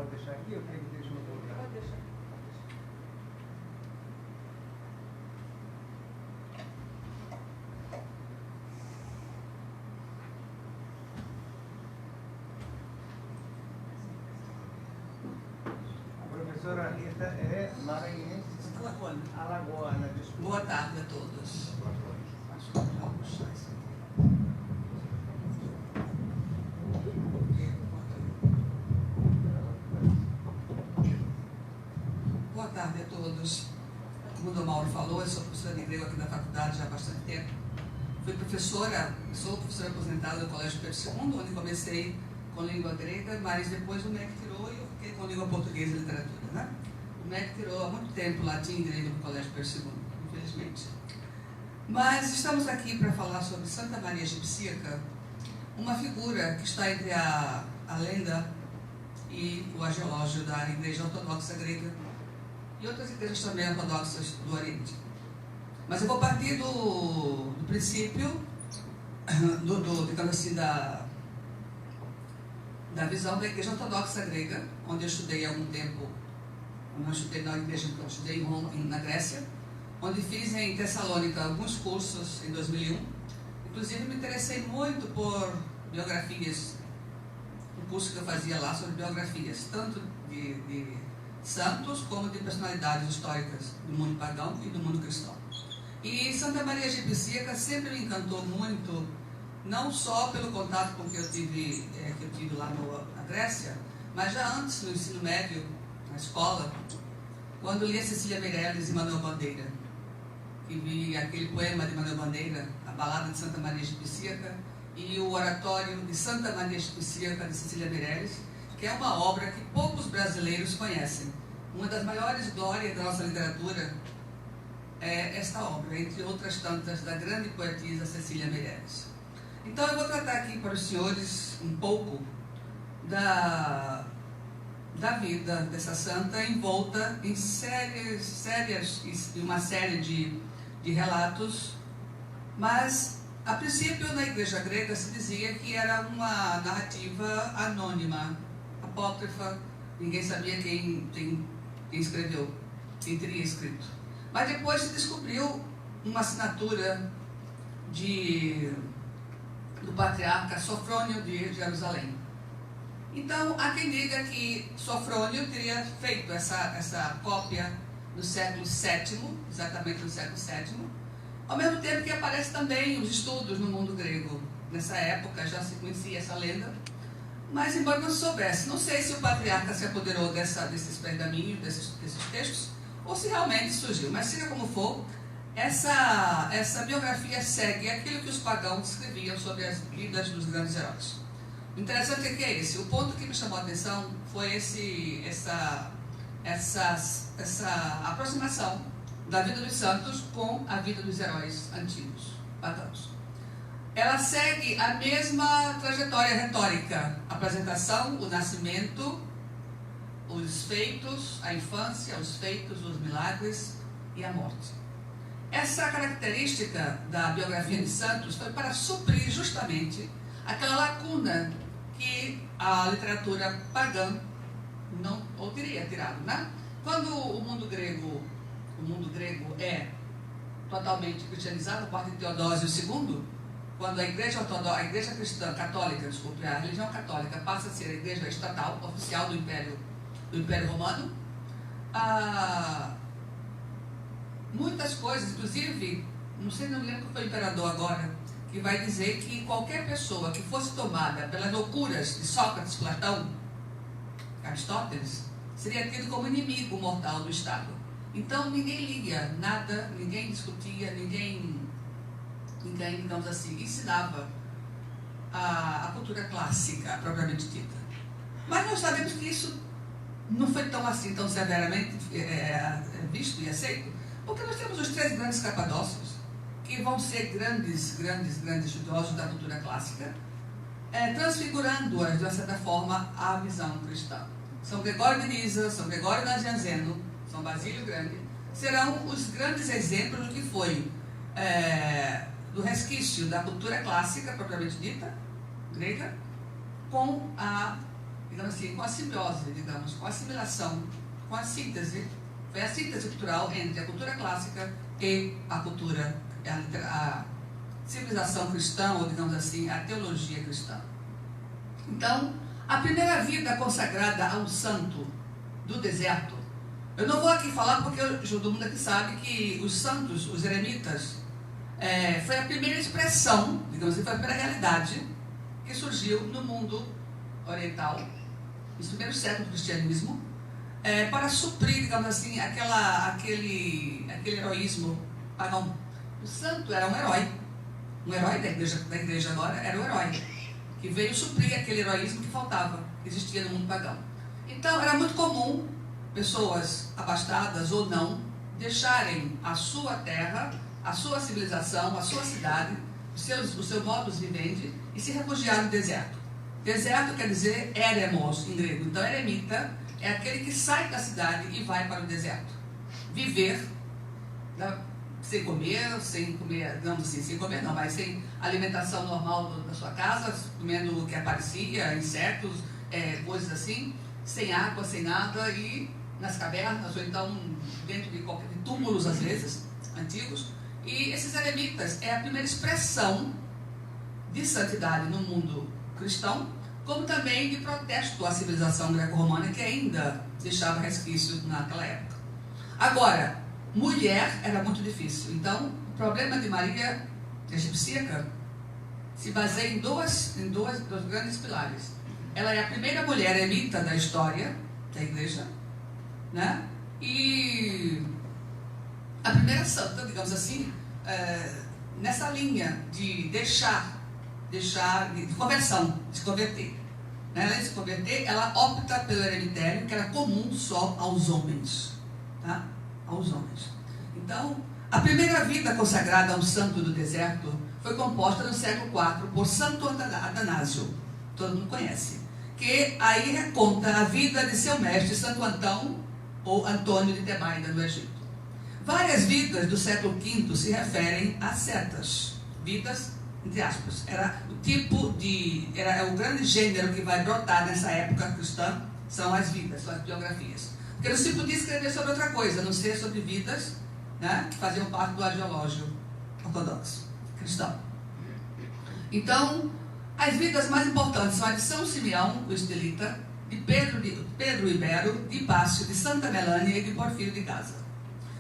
pode deixar aqui, eu queria que deixe no outro lugar. Pode deixar. Professora Rita é maranhense, alagoana. Desculpa. Boa tarde a todos. Boa tarde a todos. Como o Dom Mauro falou, eu sou professora de grego aqui da faculdade já há bastante tempo. Sou professora aposentada do Colégio Pedro II, onde comecei com língua grega, mas depois o MEC tirou e eu fiquei com língua portuguesa e literatura, né? O MEC tirou há muito tempo latim e grego do Colégio Pedro II, infelizmente. Mas estamos aqui para falar sobre Santa Maria Egipsíaca, uma figura que está entre a lenda e o agiológio da Igreja Ortodoxa Grega e outras igrejas também ortodoxas do Oriente. Mas eu vou partir do princípio, digamos assim, da visão da Igreja Ortodoxa Grega, onde eu estudei há algum tempo. Não estudei na igreja, eu estudei em Roma, na Grécia, onde fiz em Tessalônica alguns cursos em 2001. Inclusive me interessei muito por biografias, um curso que eu fazia lá sobre biografias, tanto de santos como de personalidades históricas do mundo pagão e do mundo cristão. E Santa Maria Egipsíaca sempre me encantou muito, não só pelo contato com que eu tive lá na Grécia, mas já antes, no ensino médio, na escola, quando lia Cecília Meirelles e Manuel Bandeira, que vi aquele poema de Manuel Bandeira, A Balada de Santa Maria Egipsíaca, e o Oratório de Santa Maria Egipsíaca de Cecília Meirelles, que é uma obra que poucos brasileiros conhecem. Uma das maiores glórias da nossa literatura é esta obra, entre outras tantas, da grande poetisa Cecília Meirelles. Então eu vou tratar aqui para os senhores um pouco da vida dessa santa, envolta em uma série de relatos, mas a princípio na igreja grega se dizia que era uma narrativa anônima, apócrifa, ninguém sabia quem escreveu, quem teria escrito. Mas depois se descobriu uma assinatura do patriarca Sofrônio de Jerusalém. Então, há quem diga que Sofrônio teria feito essa cópia no século VII, exatamente no século VII, ao mesmo tempo que aparece também os estudos no mundo grego. Nessa época já se conhecia essa lenda, mas embora não se soubesse, não sei se o patriarca se apoderou desses pergaminhos, desses textos, ou se realmente surgiu. Mas seja como for, essa biografia segue aquilo que os pagãos escreviam sobre as vidas dos grandes heróis. O interessante é que é esse. O ponto que me chamou a atenção foi essa aproximação da vida dos santos com a vida dos heróis antigos, pagãos. Ela segue a mesma trajetória retórica: a apresentação, o nascimento, os feitos, a infância, os feitos, os milagres e a morte. Essa característica da biografia de santos foi para suprir justamente aquela lacuna que a literatura pagã não ou teria tirado, né? Quando o mundo grego é totalmente cristianizado, a partir de Teodósio II, quando a igreja cristã católica, a religião católica passa a ser a igreja estatal oficial do Império Romano, muitas coisas, inclusive, não lembro qual foi o imperador agora, que vai dizer que qualquer pessoa que fosse tomada pelas loucuras de Sócrates, Platão, Aristóteles, seria tido como inimigo mortal do Estado. Então ninguém lia nada, ninguém discutia, ninguém, digamos assim, ensinava a cultura clássica, propriamente dita. Mas nós sabemos que isso não foi tão assim, tão severamente visto e aceito, porque nós temos os 3 grandes capadócios, que vão ser grandes estudiosos da cultura clássica, transfigurando-as, de uma certa forma, à visão cristã. São Gregório de Nisa, São Gregório Nazianzeno, São Basílio Grande, serão os grandes exemplos do que foi do resquício da cultura clássica, propriamente dita, grega, com a digamos assim, com a simbiose, digamos, com a assimilação, com a síntese, foi a síntese cultural entre a cultura clássica e a cultura, a civilização cristã, ou digamos assim, a teologia cristã. Então, a primeira vida consagrada a um santo do deserto, eu não vou aqui falar porque todo mundo aqui sabe que os santos, os eremitas, foi a primeira expressão, digamos assim, foi a primeira realidade que surgiu no mundo oriental, nos primeiros séculos do cristianismo, para suprir, digamos assim, aquele heroísmo pagão. O santo era um herói da igreja agora era o herói, que veio suprir aquele heroísmo que faltava, que existia no mundo pagão. Então, era muito comum pessoas abastadas ou não deixarem a sua terra, a sua civilização, a sua cidade, o seu modus vivendi e se refugiar no deserto. Deserto quer dizer eremos em grego. Então, eremita é aquele que sai da cidade e vai para o deserto. Viver, sem comer, digamos assim, sem comer não, mas sem alimentação normal da sua casa, comendo o que aparecia, insetos, coisas assim, sem água, sem nada, e nas cavernas, ou então dentro de túmulos, às vezes, antigos. E esses eremitas é a primeira expressão de santidade no mundo cristão, como também de protesto à civilização greco-romana, que ainda deixava resquícios naquela época. Agora, mulher era muito difícil. Então, o problema de Maria egipcíaca se baseia em dois grandes pilares. Ela é a primeira mulher eremita da história da igreja, né? E a primeira santa, digamos assim, nessa linha de de conversão, de se converter. Além de se converter, ela opta pelo eremitério, que era comum só aos homens. Tá? Aos homens. Então, a primeira vida consagrada a um santo do deserto foi composta no século IV por Santo Atanásio, todo mundo conhece, que aí reconta a vida de seu mestre, Santo Antão, ou Antônio de Tebaida, no Egito. Várias vidas do século V se referem a setas, vidas, entre aspas, era o grande gênero que vai brotar nessa época cristã, são as vidas, são as biografias. Porque não se podia escrever sobre outra coisa, a não ser sobre vidas, né, que faziam parte do agiológio ortodoxo, cristão. Então, as vidas mais importantes são a de São Simeão, o Estelita, de Pedro Ibero, de Hipácio, de Santa Melânia e de Porfírio de Gaza.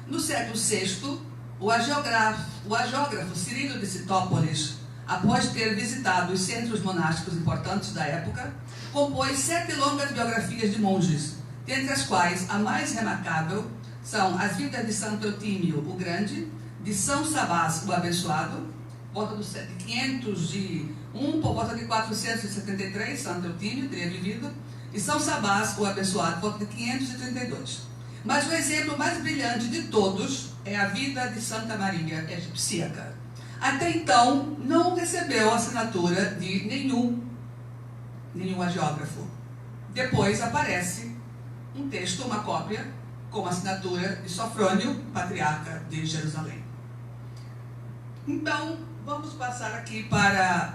No século VI, o agiógrafo Cirilo de Citópolis, após ter visitado os centros monásticos importantes da época, compôs 7 longas biografias de monges, dentre as quais a mais remarcável são as vidas de Santo Eutímio o Grande, de São Sabás o Abençoado, volta de 501 por volta de 473, Santo Eutímio teria vivido, e São Sabás o Abençoado, volta de 532. Mas o exemplo mais brilhante de todos é a vida de Santa Maria egipcíaca. Até então, não recebeu a assinatura de nenhum agiógrafo. Depois aparece um texto, uma cópia, com a assinatura de Sofrônio, patriarca de Jerusalém. Então, vamos passar aqui para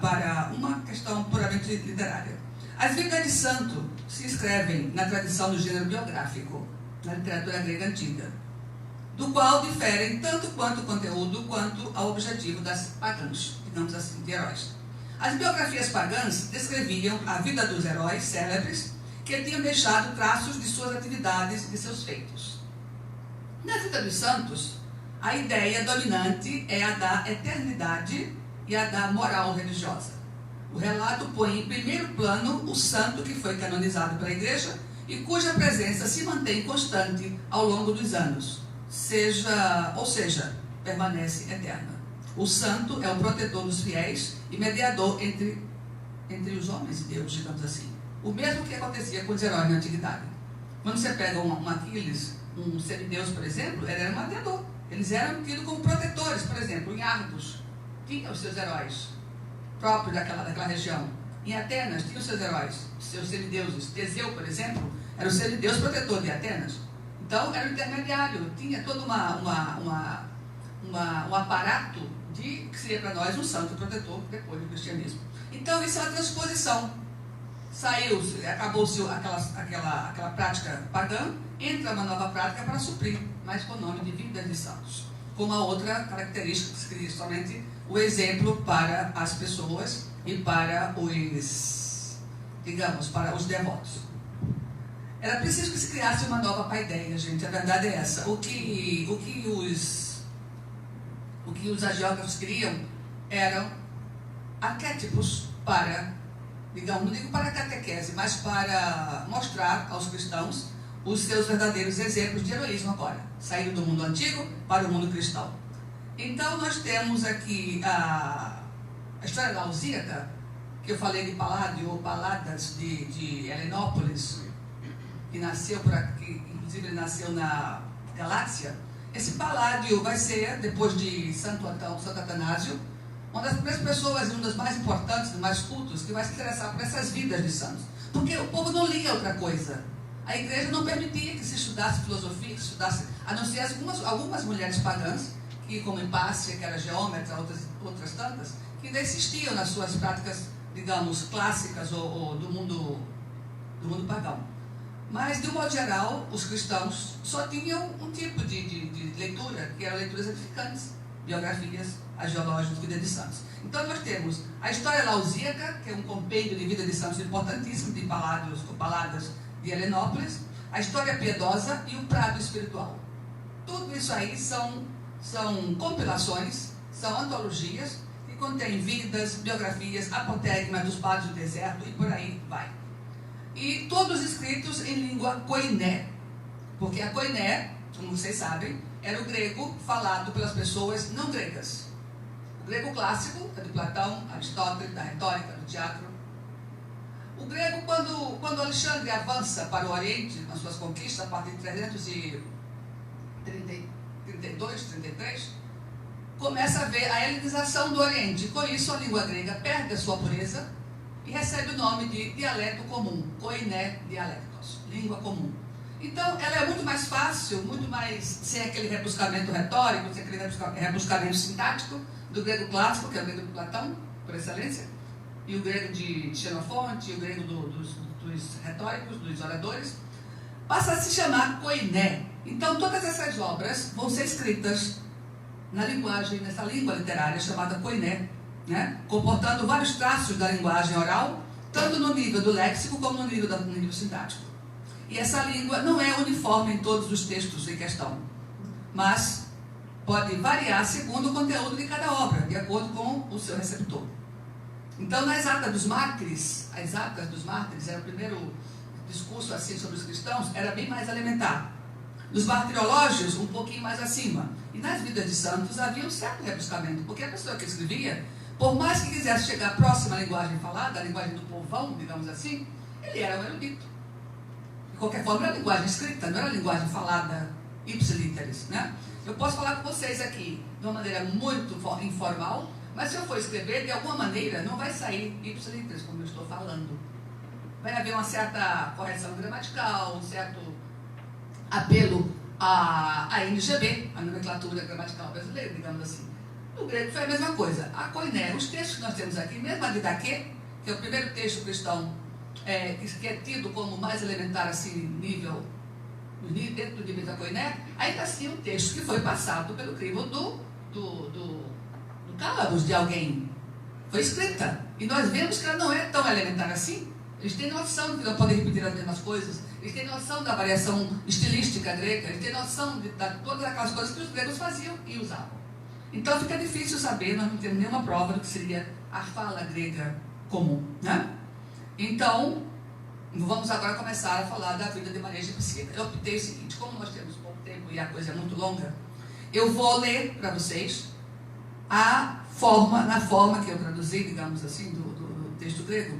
uma questão puramente literária. As vidas de santo se escrevem na tradição do gênero biográfico, na literatura grega antiga, do qual diferem tanto quanto o conteúdo quanto ao objetivo das pagãs, digamos assim, de heróis. As biografias pagãs descreviam a vida dos heróis célebres que tinham deixado traços de suas atividades, de seus feitos. Na vida dos santos, a ideia dominante é a da eternidade e a da moral religiosa. O relato põe em primeiro plano o santo que foi canonizado pela Igreja e cuja presença se mantém constante ao longo dos anos, ou seja, permanece eterna. O santo é o protetor dos fiéis e mediador entre os homens e Deus, digamos assim. O mesmo que acontecia com os heróis na antiguidade. Quando você pega um Aquiles, um semideus, por exemplo, ele era um mediador. Eles eram tidos como protetores, por exemplo, em Argos tinha os seus heróis próprios daquela região. Em Atenas tinha os seus heróis, seus semideuses. Teseu, por exemplo, era o semideus protetor de Atenas. Então, era o intermediário, tinha todo um aparato que seria para nós um santo protetor depois do cristianismo. Então, isso é uma transposição acabou-se aquela prática pagã, entra uma nova prática para suprir, mas com o nome de vida de santos. Com uma outra característica, que seria somente o exemplo para as pessoas e para os, digamos, para os devotos. Era preciso que se criasse uma nova paideia, gente, a verdade é essa. O que os agiógrafos queriam eram arquétipos para, digamos, não digo para a catequese, mas para mostrar aos cristãos os seus verdadeiros exemplos de heroísmo agora. Saíram do mundo antigo para o mundo cristão. Então nós temos aqui a história lausíaca, que eu falei de Paládio, ou Paladas de Helenópolis, que nasceu por aqui, inclusive ele nasceu na Galácia. Esse Paládio vai ser, depois de Santo Atanásio, uma das primeiras pessoas, uma das mais importantes, dos mais cultos, que vai se interessar por essas vidas de santos. Porque o povo não lia outra coisa. A igreja não permitia que se estudasse filosofia, que se estudasse, a não ser algumas mulheres pagãs, que como Hipácia, que era geômetra, outras tantas, que ainda existiam nas suas práticas, digamos, clássicas ou do mundo pagão. Mas, de um modo geral, os cristãos só tinham um tipo de leitura, que eram leituras edificantes, biografias, agiológicas, vida de santos. Então nós temos a história lausíaca, que é um compêndio de vida de santos importantíssimo, de Paladas de Helenópolis, a história piedosa e o prado espiritual. Tudo isso aí são compilações, são antologias, que contêm vidas, biografias, apotegma dos padres do deserto e por aí vai. E todos escritos em língua koiné, porque a koiné, como vocês sabem, era o grego falado pelas pessoas não gregas. O grego clássico, que é de Platão, Aristóteles, da retórica, do teatro. O grego, quando Alexandre avança para o Oriente, nas suas conquistas, a partir de 332, 33, começa a ver a helenização do Oriente. Com isso, a língua grega perde a sua pureza e recebe o nome de dialeto comum, koiné dialectos, língua comum. Então, ela é muito mais fácil, muito mais, sem aquele rebuscamento retórico, sem aquele rebuscamento sintático do grego clássico, que é o grego de Platão, por excelência, e o grego de Xenofonte, e o grego dos retóricos, dos oradores, passa a se chamar koiné. Então, todas essas obras vão ser escritas na linguagem, nessa língua literária chamada koiné, né? Comportando vários traços da linguagem oral, tanto no nível do léxico como no nível sintático. E essa língua não é uniforme em todos os textos em questão, mas pode variar segundo o conteúdo de cada obra, de acordo com o seu receptor. Então, nas atas dos mártires, as atas dos mártires, era o primeiro discurso assim sobre os cristãos, era bem mais elementar. Nos martirológios, um pouquinho mais acima. E nas vidas de santos havia um certo rebuscamento, porque a pessoa que escrevia, por mais que quisesse chegar próximo à linguagem falada, à linguagem do povão, digamos assim, ele era um erudito. De qualquer forma, era linguagem escrita, não era linguagem falada ipsiliteris, né? Eu posso falar com vocês aqui de uma maneira muito informal, mas se eu for escrever, de alguma maneira, não vai sair ipsiliteris, como eu estou falando. Vai haver uma certa correção gramatical, um certo apelo à NGB, a nomenclatura gramatical brasileira, digamos assim. No grego foi a mesma coisa. A koiné, os textos que nós temos aqui, mesmo a Didaquê, que é o primeiro texto cristão, que é tido como mais elementar, assim, dentro do nível da koiné, ainda assim um texto que foi passado pelo crivo do cálabus de alguém. Foi escrita. E nós vemos que ela não é tão elementar assim. Eles têm noção de que não podem repetir as mesmas coisas. Eles têm noção da variação estilística grega. Eles têm noção de todas aquelas coisas que os gregos faziam e usavam. Então fica difícil saber, nós não temos nenhuma prova do que seria a fala grega comum, né? Então, vamos agora começar a falar da vida de Maria Egipcida. Eu optei o seguinte, como nós temos pouco tempo e a coisa é muito longa, eu vou ler para vocês na forma que eu traduzi, digamos assim, do texto grego,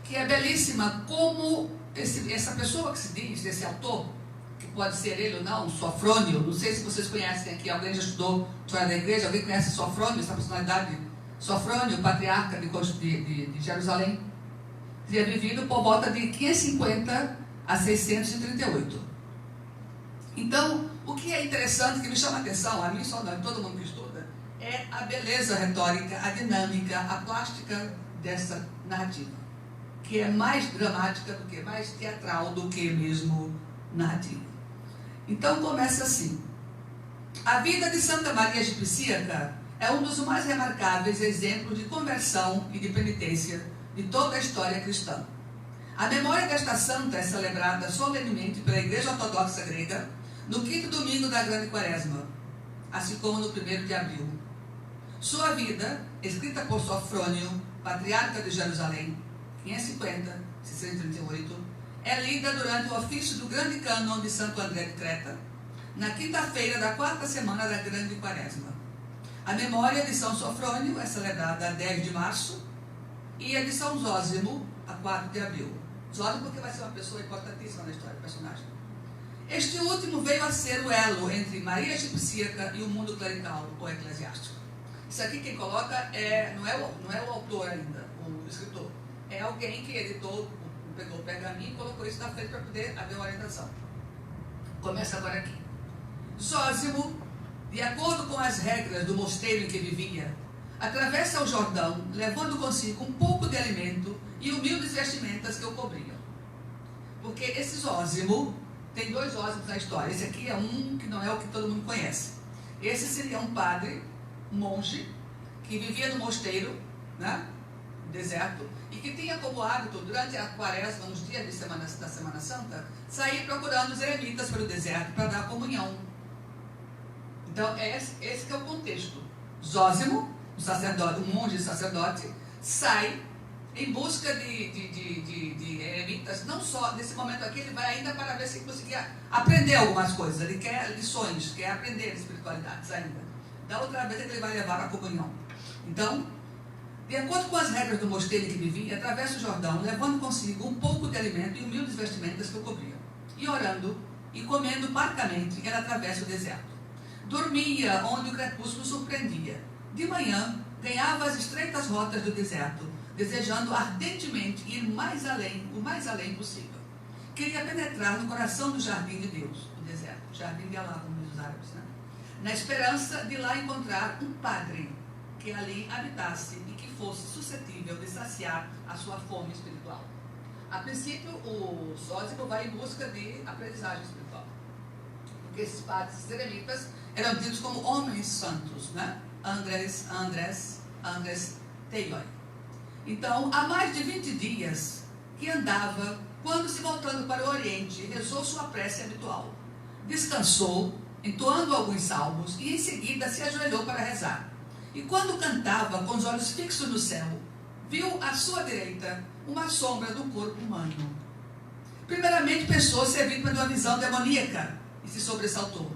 que é belíssima como essa pessoa que se diz, esse autor, que pode ser ele ou não, Sofrônio, não sei se vocês conhecem aqui, alguém já estudou história da igreja, alguém conhece Sofrônio, essa personalidade? Sofrônio, patriarca de Jerusalém, teria vivido por volta de 550 a 638. Então, o que é interessante, que me chama a atenção, a mim só não, todo mundo que estuda, é a beleza retórica, a dinâmica, a plástica dessa narrativa, que é mais dramática do que, mais teatral do que mesmo narrativa. Então começa assim. A vida de Santa Maria Egipcíaca é um dos mais remarcáveis exemplos de conversão e de penitência de toda a história cristã. A memória desta santa é celebrada solenemente pela Igreja Ortodoxa Grega no 5º domingo da Grande Quaresma, assim como no 1º de abril. Sua vida, escrita por Sofrônio, patriarca de Jerusalém, 550-638, é lida durante o ofício do Grande Cânon de Santo André de Creta, na quinta-feira da 4ª semana da Grande Quaresma. A memória de São Sofrônio é celebrada a 10 de março e a de São Zósimo a 4 de abril. Zósimo porque vai ser uma pessoa importantíssima na história do personagem. Este último veio a ser o elo entre Maria Egipcíaca e o mundo clerical ou eclesiástico. Isso aqui quem coloca não é o autor ainda, o escritor. É alguém que editou, pegou o pergaminho e colocou isso na frente para poder haver uma orientação. Começa agora aqui. Zósimo, de acordo com as regras do mosteiro em que vivia, atravessa o Jordão, levando consigo um pouco de alimento e humildes vestimentas que o cobriam. Porque esse Zósimo, tem 2 Zósimos na história. Esse aqui é um que não é o que todo mundo conhece. Esse seria um padre, um monge, que vivia no mosteiro, né, no deserto, e que tinha como hábito, durante a quaresma, nos dias da Semana Santa, sair procurando os eremitas pelo deserto para dar comunhão. Então, esse que é o contexto. Zósimo, um monge sacerdote, sai em busca de eremitas. Não só, nesse momento aqui, ele vai ainda para ver se conseguia aprender algumas coisas. Ele quer lições, quer aprender espiritualidades ainda. Da outra vez ele vai levar a comunhão. Então, de acordo com as regras do mosteiro em que vivia, atravessa o Jordão, levando consigo um pouco de alimento e humildes vestimentas que o cobriam. E orando e comendo parcamente, ele atravessa o deserto. Dormia onde o crepúsculo surpreendia. De manhã, ganhava as estreitas rotas do deserto, desejando ardentemente ir o mais além possível. Queria penetrar no coração do jardim de Deus, o deserto, o jardim de Alá, como diz os árabes, né? Na esperança de lá encontrar um padre que ali habitasse e que fosse suscetível de saciar a sua fome espiritual. A princípio, o Zósimo vai em busca de aprendizagem espiritual. Porque esses padres, esses eremitas, eram tidos como homens santos, né? Andrés Teioi. Então, há mais de 20 dias que andava, quando se voltando para o Oriente, rezou sua prece habitual. Descansou, entoando alguns salmos, e em seguida se ajoelhou para rezar. E quando cantava, com os olhos fixos no céu, viu à sua direita uma sombra do corpo humano. Primeiramente pensou ser vítima de uma visão demoníaca e se sobressaltou.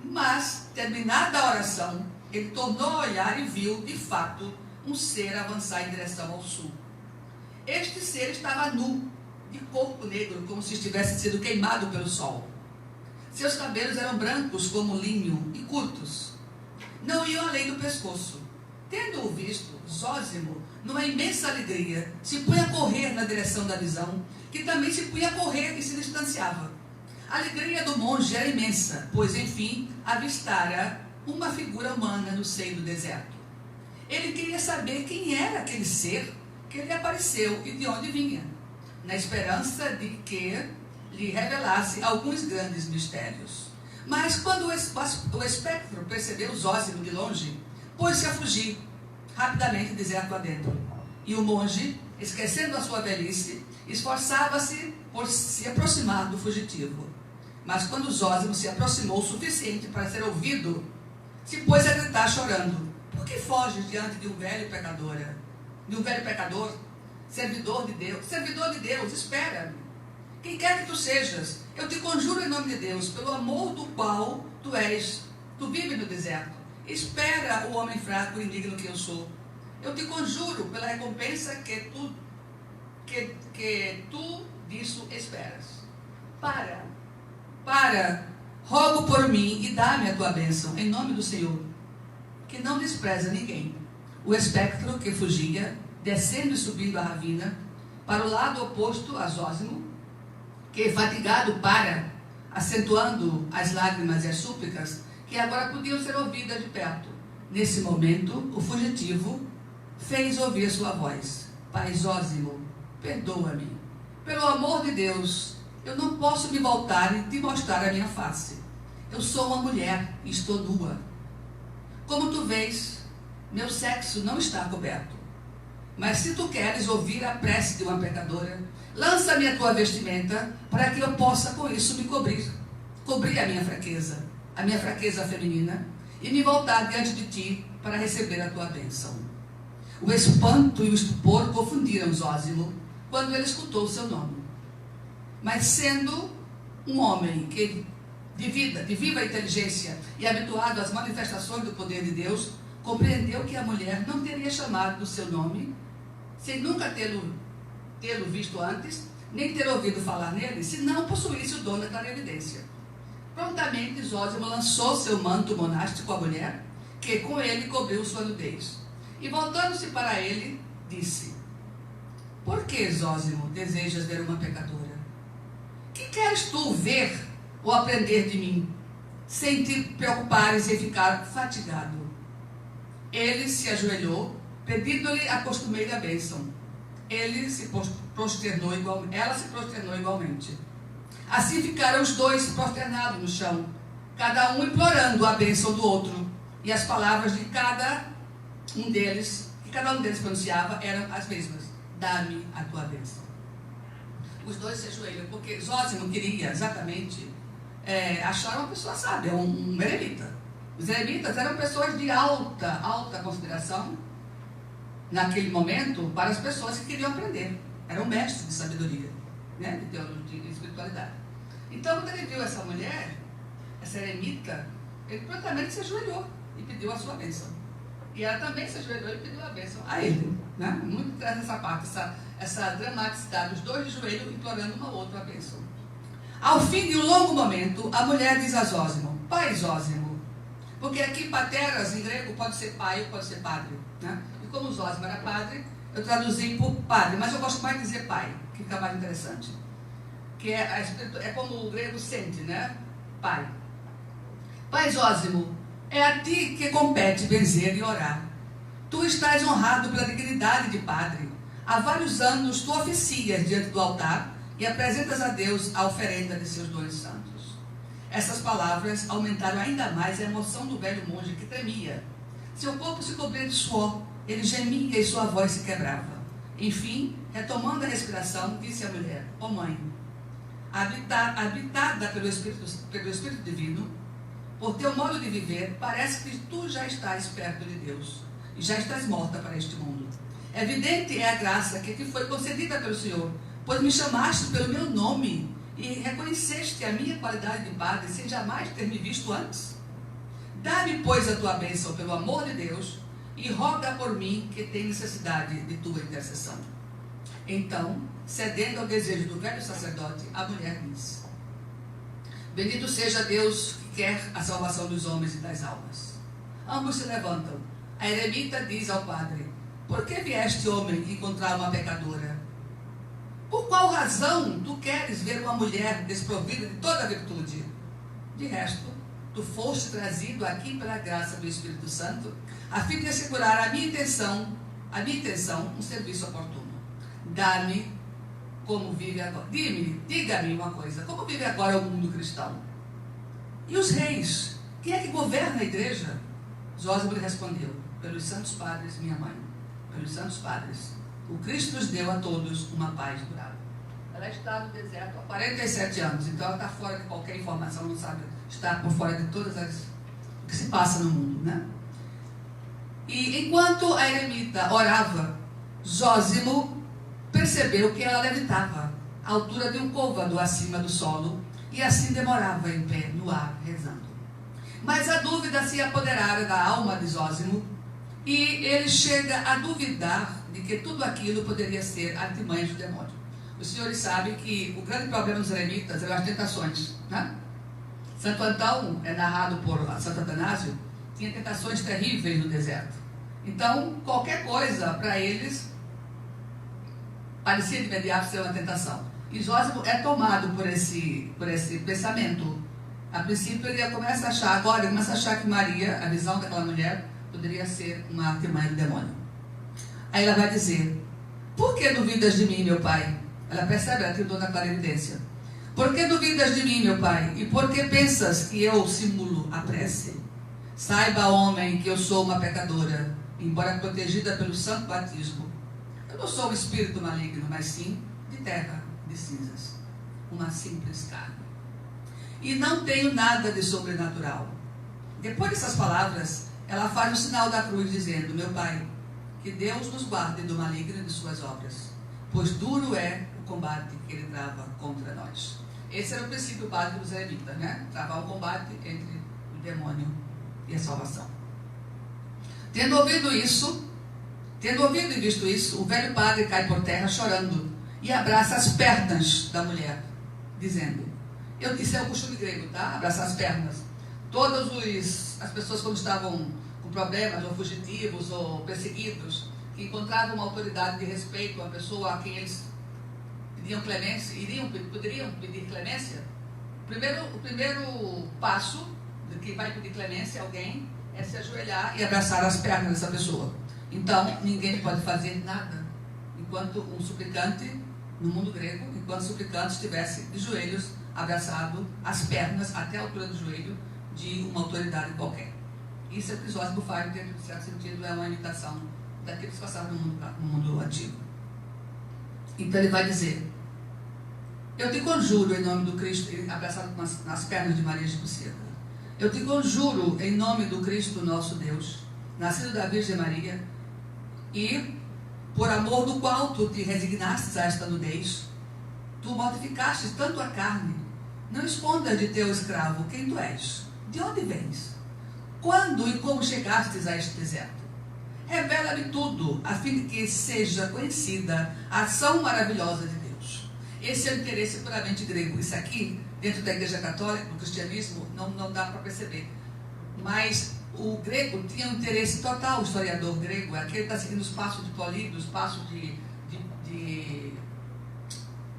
Mas, terminada a oração, ele tornou a olhar e viu, de fato, um ser avançar em direção ao sul. Este ser estava nu, de corpo negro, como se estivesse sido queimado pelo sol. Seus cabelos eram brancos como linho e curtos. Não iam além do pescoço. Tendo-o visto, Zósimo, numa imensa alegria, se punha a correr na direção da visão, que também se punha a correr e se distanciava. A alegria do monge era imensa, pois, enfim, avistara uma figura humana no seio do deserto. Ele queria saber quem era aquele ser que lhe apareceu e de onde vinha, na esperança de que lhe revelasse alguns grandes mistérios. Mas quando o espectro percebeu Zósimo de longe, pôs-se a fugir, rapidamente deserto adentro. E o monge, esquecendo a sua velhice, esforçava-se por se aproximar do fugitivo. Mas quando Zósimo se aproximou o suficiente para ser ouvido, se pôs a gritar chorando: por que foges diante de um velho pecador? De um velho pecador? Servidor de Deus, espera-me. Quem quer que tu sejas, eu te conjuro em nome de Deus, pelo amor do qual tu vives no deserto. Espera o homem fraco e indigno que eu sou. Eu te conjuro pela recompensa que tu disso esperas. Para, rogo por mim e dá-me a tua bênção, em nome do Senhor, que não despreza ninguém. O espectro que fugia, descendo e subindo a ravina, para o lado oposto a Zósimo, que fatigado acentuando as lágrimas e as súplicas, que agora podiam ser ouvidas de perto. Nesse momento, o fugitivo fez ouvir sua voz: Pai Zósimo, perdoa-me. Pelo amor de Deus, eu não posso me voltar e te mostrar a minha face. Eu sou uma mulher e estou nua. Como tu vês, meu sexo não está coberto. Mas se tu queres ouvir a prece de uma pecadora, lança-me a tua vestimenta, para que eu possa com isso me cobrir. Cobrir a minha fraqueza feminina, e me voltar diante de ti para receber a tua bênção. O espanto e o estupor confundiram Zósimo quando ele escutou o seu nome. Mas sendo um homem que de viva inteligência e habituado às manifestações do poder de Deus, compreendeu que a mulher não teria chamado do seu nome, sem nunca tê-lo visto antes, nem ter ouvido falar nele, se não possuísse o dom da clarividência. Prontamente, Zósimo lançou seu manto monástico à mulher, que com ele cobriu sua nudez. E voltando-se para ele, disse: por que, Zósimo, desejas ver uma pecadora? Que queres tu ver ou aprender de mim, sem te preocupares em ficar fatigado? Ele se ajoelhou, pedindo-lhe a costumeira bênção. Ela se prosternou igualmente. Assim ficaram os dois prosternados no chão, cada um implorando a bênção do outro, e as palavras de cada um deles pronunciava eram as mesmas: dá-me a tua bênção. Os dois se ajoelham, porque Zósimo queria exatamente achar uma pessoa sábia, um eremita. Os eremitas eram pessoas de alta consideração, naquele momento, para as pessoas que queriam aprender. Eram mestres de sabedoria, né? De teologia, de espiritualidade. Então, quando ele viu essa mulher, essa eremita, ele prontamente se ajoelhou e pediu a sua bênção. E ela também se ajoelhou e pediu a bênção a ele, né? Muito interessante essa parte, essa dramaticidade, os dois de joelho implorando uma outra a bênção. Ao fim de um longo momento, a mulher diz a Zósimo: pai Zósimo, porque aqui pateras em grego pode ser pai ou pode ser padre, né? E como Zósimo era padre, eu traduzi por padre, mas eu gosto mais de dizer pai, que fica mais interessante. Que é como o grego sente, né? Pai. Pai Zósimo, é a ti que compete benzer e orar. Tu estás honrado pela dignidade de padre. Há vários anos tu oficias diante do altar e apresentas a Deus a oferenda de seus dons santos. Essas palavras aumentaram ainda mais a emoção do velho monge, que tremia. Seu corpo se cobria de suor, ele gemia e sua voz se quebrava. Enfim, retomando a respiração, disse à mulher: ó mãe, habitada pelo Espírito Divino, por teu modo de viver, parece que tu já estás perto de Deus e já estás morta para este mundo. Evidente é a graça que te foi concedida pelo Senhor, pois me chamaste pelo meu nome e reconheceste a minha qualidade de padre sem jamais ter me visto antes. Dá-me, pois, a tua bênção pelo amor de Deus e roga por mim, que tenho necessidade de tua intercessão. Então, cedendo ao desejo do velho sacerdote, a mulher disse: bendito seja Deus que quer a salvação dos homens e das almas. Ambos se levantam. A eremita diz ao padre: por que vieste, homem, encontrar uma pecadora? Por qual razão tu queres ver uma mulher desprovida de toda a virtude? De resto, tu foste trazido aqui pela graça do Espírito Santo, a fim de assegurar a minha intenção, um serviço oportuno. Dá-me como vive agora. Diga-me uma coisa: como vive agora o mundo cristão? E os reis? Quem é que governa a igreja? Zósimo lhe respondeu: pelos santos padres, minha mãe. Pelos santos padres. O Cristo nos deu a todos uma paz durável. Ela está no deserto há 47 anos, então ela está fora de qualquer informação, não sabe, está por fora de todas o que se passa no mundo, né? E enquanto a eremita orava, Zósimo percebeu que ela levitava à altura de um côvado acima do solo e assim demorava em pé no ar, rezando. Mas a dúvida se apoderara da alma de Zósimo e ele chega a duvidar de que tudo aquilo poderia ser artimanha do demônio. Os senhores sabem que o grande problema dos eremitas eram as tentações, né? Santo Antão, é narrado por Santo Atanásio, tinha tentações terríveis no deserto. Então, qualquer coisa para eles parecia de imediato ser uma tentação. E Zósimo é tomado por esse pensamento. A princípio ele começa a achar que Maria, a visão daquela mulher, poderia ser uma artimanha do demônio. Aí ela vai dizer: Por que duvidas de mim, meu pai? Ela percebe, ela tem toda a clarividência. Por que duvidas de mim, meu pai? E por que pensas que eu simulo a prece? Saiba, homem, que eu sou uma pecadora, embora protegida pelo santo batismo. Eu não sou um espírito maligno, mas sim de terra, de cinzas, uma simples carne. E não tenho nada de sobrenatural. Depois dessas palavras, ela faz o sinal da cruz, dizendo: meu pai, que Deus nos guarde do maligno e de suas obras, pois duro é o combate que ele trava contra nós. Esse era o princípio básico dos eremitas, né? Travar o combate entre o demônio e a salvação. Tendo ouvido e visto isso, o velho padre cai por terra chorando e abraça as pernas da mulher, dizendo, isso é o costume grego, tá? Abraçar as pernas. Todas as pessoas, quando estavam com problemas, ou fugitivos, ou perseguidos, que encontravam uma autoridade de respeito, uma pessoa a quem eles pediam clemência, poderiam pedir clemência, o primeiro passo de quem vai pedir clemência a alguém é se ajoelhar e abraçar as pernas dessa pessoa. Então, ninguém pode fazer nada enquanto um suplicante, no mundo grego, enquanto o suplicante estivesse de joelhos, abraçado as pernas até a altura do joelho de uma autoridade qualquer. Isso é o que Crisóstomo faz, dentro de certo sentido, é uma imitação daqueles que passaram no mundo antigo. Então ele vai dizer: eu te conjuro em nome do Cristo, abraçado nas pernas de Maria de Buceta, eu te conjuro em nome do Cristo nosso Deus, nascido da Virgem Maria, e por amor do qual tu te resignaste a esta nudez, tu mortificaste tanto a carne, não escondas de teu escravo quem tu és, de onde vens, quando e como chegastes a este deserto. Revela-me tudo, a fim de que seja conhecida a ação maravilhosa de Deus. Esse é o interesse puramente grego. Isso aqui, dentro da Igreja Católica, do cristianismo, não dá para perceber. Mas o grego tinha um interesse total, o historiador grego, aquele que está seguindo os passos de Políbio, os passos de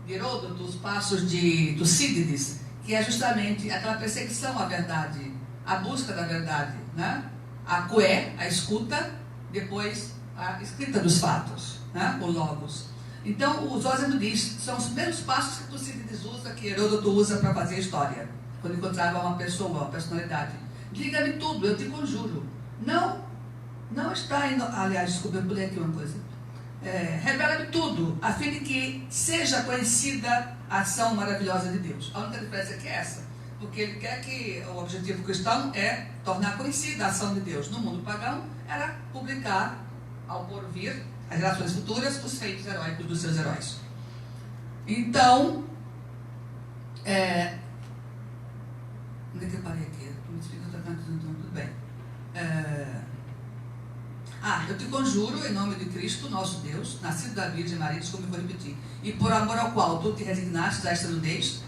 Heródoto, os passos de Tucídides, que é justamente aquela perseguição à verdade, a busca da verdade, né? A coé, a escuta, depois a escrita dos fatos, né? O logos. Então, o Zósimo diz, são os primeiros passos que Tucídides usa, que Heródoto usa para fazer história, quando encontrava uma pessoa, uma personalidade. Diga-me tudo, eu te conjuro. Não está indo... Aliás, desculpa, eu pulei aqui uma coisa. Revela-me tudo, a fim de que seja conhecida a ação maravilhosa de Deus. A única diferença aqui é essa, porque ele quer que o objetivo cristão é tornar conhecida a ação de Deus. No mundo pagão, era publicar, ao porvir, as gerações futuras, os feitos heróicos dos seus heróis. Então, onde é que eu parei aqui? Tudo bem. Eu te conjuro em nome de Cristo, nosso Deus, nascido da Virgem Maria, desculpa, eu vou repetir, e por amor ao qual tu te resignaste a esta nudez,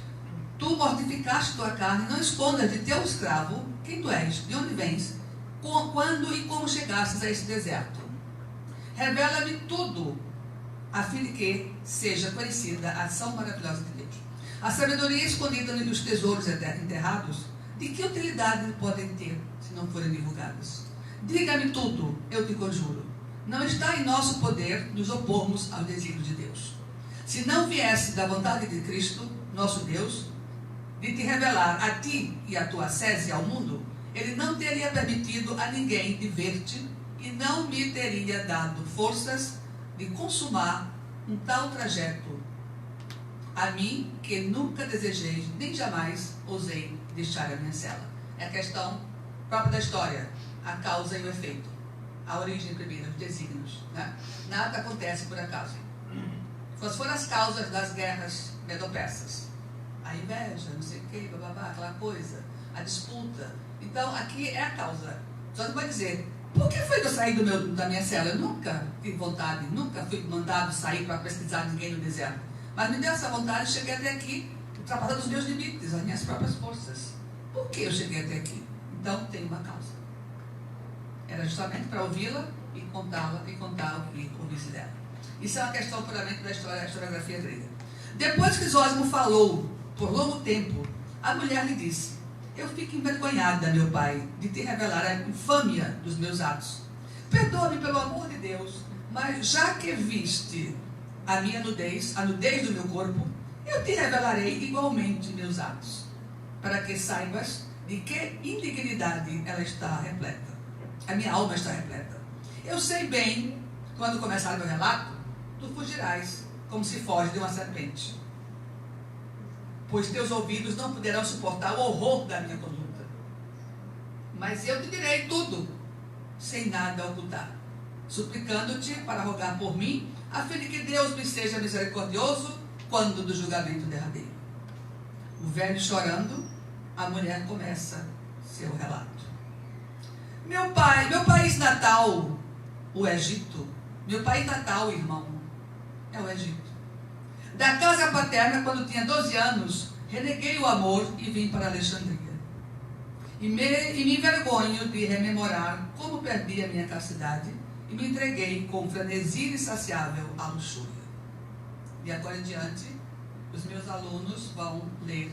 tu mortificaste tua carne, não escondas de teu escravo quem tu és, de onde vens, quando e como chegastes a este deserto. Revela-me tudo, a fim de que seja conhecida a ação maravilhosa de Deus. A sabedoria escondida nos tesouros enterrados, de que utilidade podem ter se não forem divulgadas? Diga-me tudo, eu te conjuro. Não está em nosso poder nos opormos aos desígnios de Deus. Se não viesse da vontade de Cristo, nosso Deus, de te revelar a ti e a tua sese ao mundo, ele não teria permitido a ninguém de ver-te e não me teria dado forças de consumar um tal trajeto a mim, que nunca desejei, nem jamais ousei deixar a minha cela. É a questão própria da história, a causa e o efeito, a origem primeira, os desígnios, né? Nada acontece por acaso. Quais foram as causas das guerras medo-persas? A inveja, não sei o que, bababá, aquela coisa, a disputa. Então, aqui é a causa. Só que vai dizer, por que foi que eu saí da minha cela? Eu nunca tive vontade, nunca fui mandado sair para pesquisar ninguém no deserto. Mas me deu essa vontade, cheguei até aqui, ultrapassando os meus limites, as minhas próprias forças. Por que eu cheguei até aqui? Então, tem uma causa. Era justamente para ouvi-la e contá-la e contar o que ouvisse dela. Isso é uma questão puramente da historiografia grega. Depois que Zósimo falou por longo tempo, a mulher lhe disse: eu fico envergonhada, meu pai, de te revelar a infâmia dos meus atos. Perdoa-me pelo amor de Deus, mas já que viste a minha nudez, a nudez do meu corpo, eu te revelarei igualmente meus atos, para que saibas de que indignidade ela está repleta. A minha alma está repleta. Eu sei bem, quando começar o meu relato, tu fugirás, como se foge de uma serpente, pois teus ouvidos não poderão suportar o horror da minha conduta. Mas eu te direi tudo, sem nada ocultar, suplicando-te para rogar por mim, a fim de que Deus me seja misericordioso quando do julgamento derradeiro. O velho chorando, a mulher começa seu relato. Meu país natal, o Egito. Meu país natal, irmão, é o Egito. Da casa paterna, quando tinha 12 anos, reneguei o amor e vim para Alexandria. E me envergonho de rememorar como perdi a minha castidade e me entreguei com frenesi insaciável à luxúria. De agora em diante, os meus alunos vão ler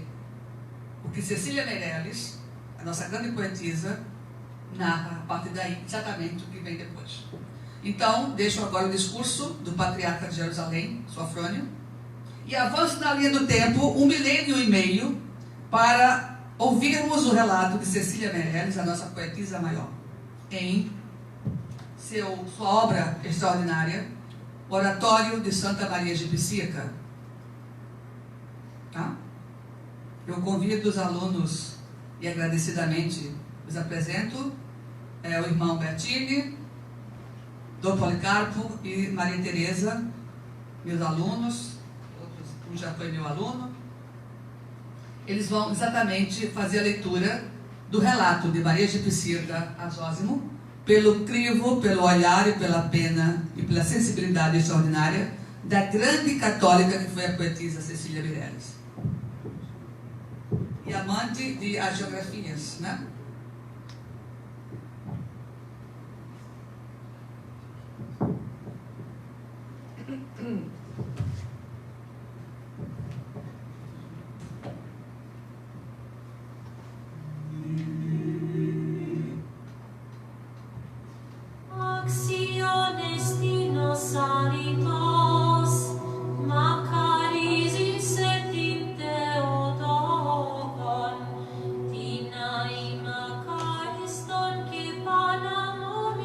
o que Cecília Meirelles, a nossa grande poetisa, narra a partir daí, exatamente o que vem depois. Então, deixo agora o discurso do patriarca de Jerusalém, Sofrônio, e avanço na linha do tempo 1,5 milênio para ouvirmos o relato de Cecília Meirelles, a nossa poetisa maior, em sua obra extraordinária, Oratório de Santa Maria de Psíquica. Tá? Eu convido os alunos e agradecidamente os apresento, o irmão Bertini, Dom Policarpo e Maria Tereza, meus alunos, um já foi meu aluno. Eles vão exatamente fazer a leitura do relato de Maria de Psíquica a Zósimo, pelo crivo, pelo olhar e pela pena e pela sensibilidade extraordinária da grande católica que foi a poetisa Cecília Meirelles. E amante de agiografias, né? Acciones dinosaritos, Macaris insetim Theotokon, Tinae Macariston que panamoniton,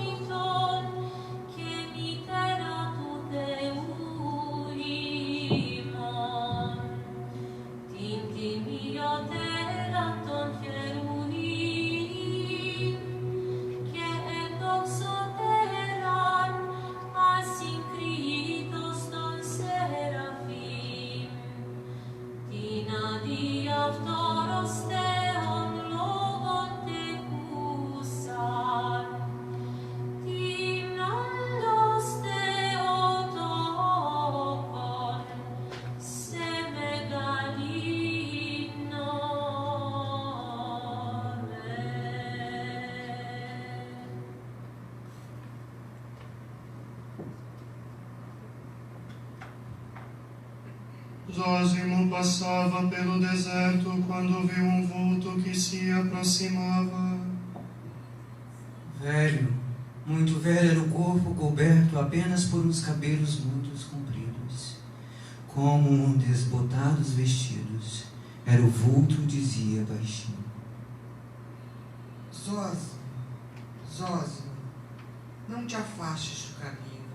que mitera tu Teurimon, Tintimio teraton Cheruim, que exoteran asincritos non serafim, Tina diaptoros theon logon tecusan, Timnandos Theotokon, semegalinore. Zósimo passava pelo deserto quando viu um vulto que se aproximava. Velho, muito velho era o corpo, coberto apenas por uns cabelos muito compridos. Como desbotados vestidos, era o vulto, dizia baixinho. Zósimo, Zósimo, não te afastes do caminho.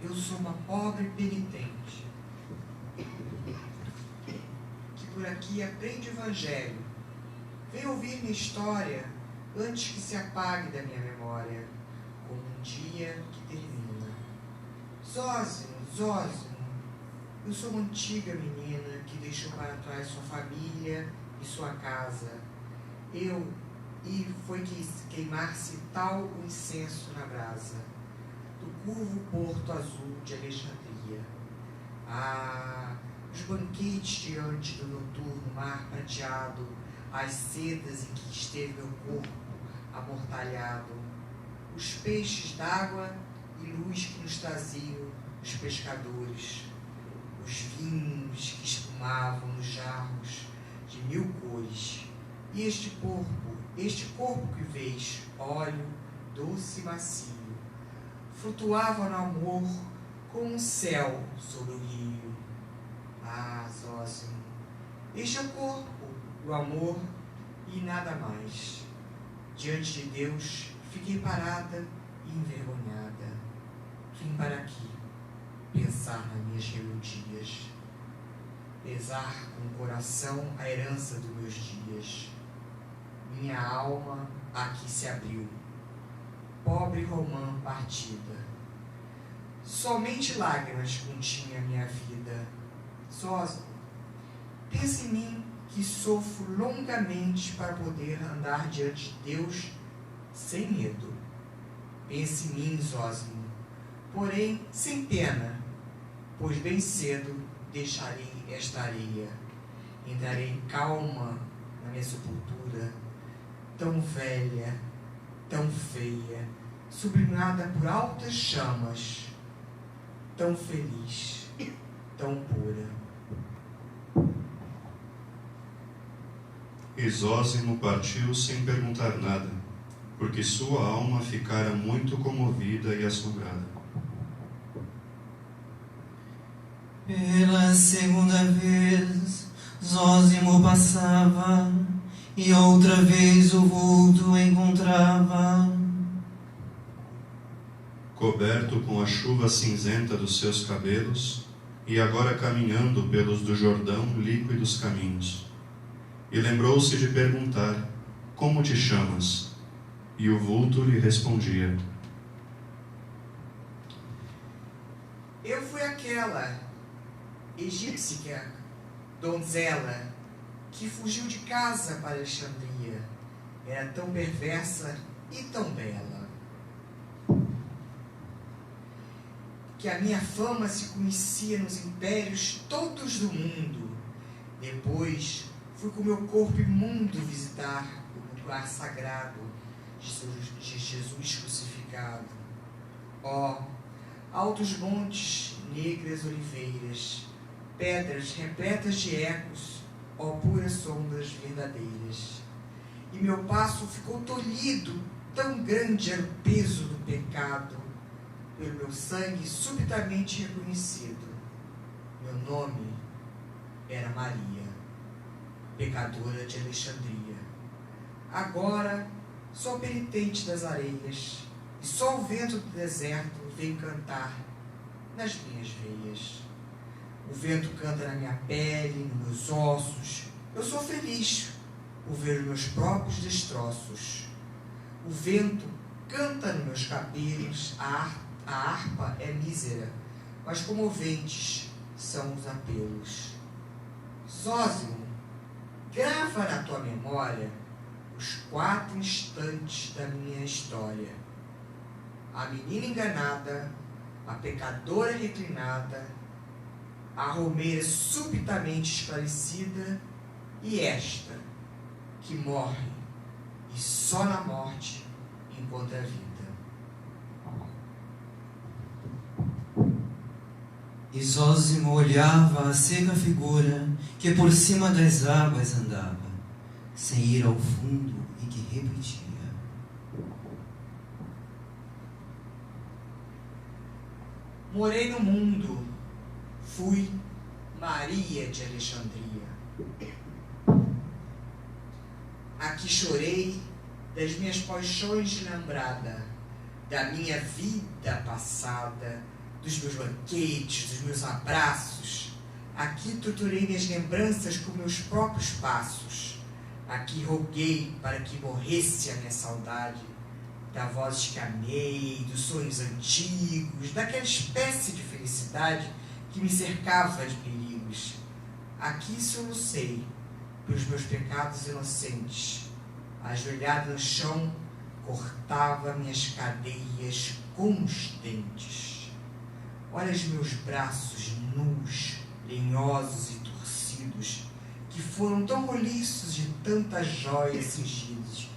Eu sou uma pobre penitente, que por aqui aprende o Evangelho. Vem ouvir minha história antes que se apague da minha memória, como um dia que termina. Zósimo, Zósimo, eu sou uma antiga menina que deixou para trás sua família e sua casa. E foi que queimar-se tal o incenso na brasa do curvo porto azul de Alexandria. Ah, os banquetes diante do noturno mar prateado, as sedas em que esteve meu corpo amortalhado, os peixes d'água e luz que nos traziam os pescadores, os vinhos que espumavam nos jarros de 1000 cores, e este corpo que vês, óleo, doce e macio, flutuava no amor como um céu sobre o rio. Ah, Zósimo, este é o corpo, o amor e nada mais. Diante de Deus, fiquei parada e envergonhada. Vim para aqui pensar nas minhas rebeldias, pesar com o coração a herança dos meus dias. Minha alma aqui se abriu, pobre romã partida. Somente lágrimas continha minha vida. Zósimo, pensa em mim que sofro longamente para poder andar diante de Deus sem medo. Pense em mim, Zósimo, porém sem pena, pois bem cedo deixarei esta areia. Entrarei calma na minha sepultura, tão velha, tão feia, sublimada por altas chamas, tão feliz, tão pura. E Zósimo partiu sem perguntar nada, porque sua alma ficara muito comovida e assombrada. Pela segunda vez, Zósimo passava, e outra vez o vulto encontrava. Coberto com a chuva cinzenta dos seus cabelos, e agora caminhando pelos do Jordão líquidos caminhos. E lembrou-se de perguntar: como te chamas? E o vulto lhe respondia: Eu fui aquela egípcia donzela que fugiu de casa para Alexandria. Era tão perversa e tão bela que a minha fama se conhecia nos impérios todos do mundo. Depois fui com meu corpo imundo visitar o lugar sagrado de Jesus crucificado. Ó, altos montes, negras oliveiras, pedras repletas de ecos, ó puras sombras verdadeiras. E meu passo ficou tolhido, tão grande era o peso do pecado, pelo meu sangue subitamente reconhecido. Meu nome era Maria, pecadora de Alexandria. Agora sou penitente das areias, e só o vento do deserto vem cantar nas minhas veias. O vento canta na minha pele, nos meus ossos. Eu sou feliz por ver os meus próprios destroços. O vento canta nos meus cabelos, a harpa é mísera, mas comoventes são os apelos. Zósimo, grava na tua memória os 4 instantes da minha história. A menina enganada, a pecadora reclinada, a romeira subitamente esclarecida e esta, que morre e só na morte encontra a vida. E Zósimo olhava a seca figura que por cima das águas andava, sem ir ao fundo e que repetia: Morei no mundo, fui Maria de Alexandria. Aqui chorei das minhas paixões de lembrada, da minha vida passada, dos meus banquetes, dos meus abraços. Aqui torturei minhas lembranças com meus próprios passos. Aqui roguei para que morresse a minha saudade, da voz que amei, dos sonhos antigos, daquela espécie de felicidade que me cercava de perigos. Aqui solucei pelos meus pecados inocentes. Ajoelhado no chão, cortava minhas cadeias com os dentes. Olha os meus braços nus, lenhosos e torcidos, que foram tão roliços de tantas joias cingidas.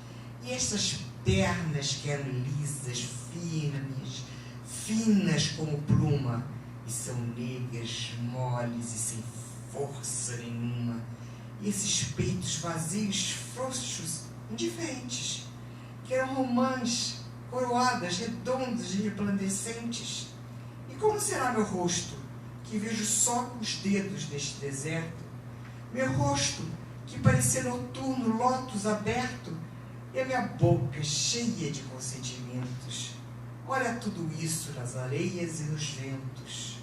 E essas pernas que eram lisas, finas como pluma, e são negras, moles e sem força nenhuma. E esses peitos vazios, frouxos, indiferentes, que eram romãs, coroadas, redondas e resplandecentes. E como será meu rosto, que vejo só com os dedos neste deserto? Meu rosto, que parecia noturno lótus aberto, e a minha boca cheia de consentimentos. Olha tudo isso nas areias e nos ventos.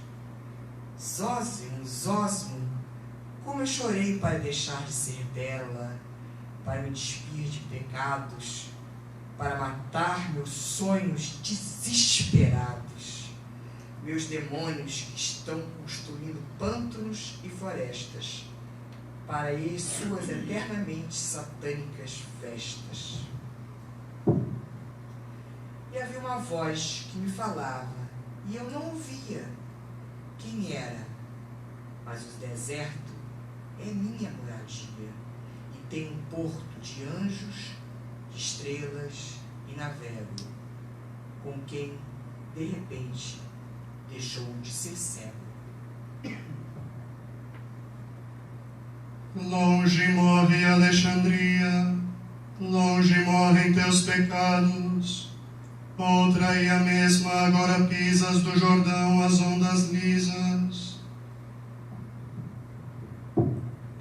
Zósimo, Zósimo, como eu chorei para deixar de ser bela, para me despir de pecados, para matar meus sonhos desesperados, meus demônios que estão construindo pântanos e florestas, para ir suas eternamente satânicas festas. E havia uma voz que me falava, e eu não ouvia quem era, mas o deserto é minha moradia, e tem um porto de anjos, de estrelas, e navego com quem, de repente, deixou de ser cego. Longe morre Alexandria, longe morrem teus pecados. Outra e a mesma agora pisas do Jordão as ondas lisas.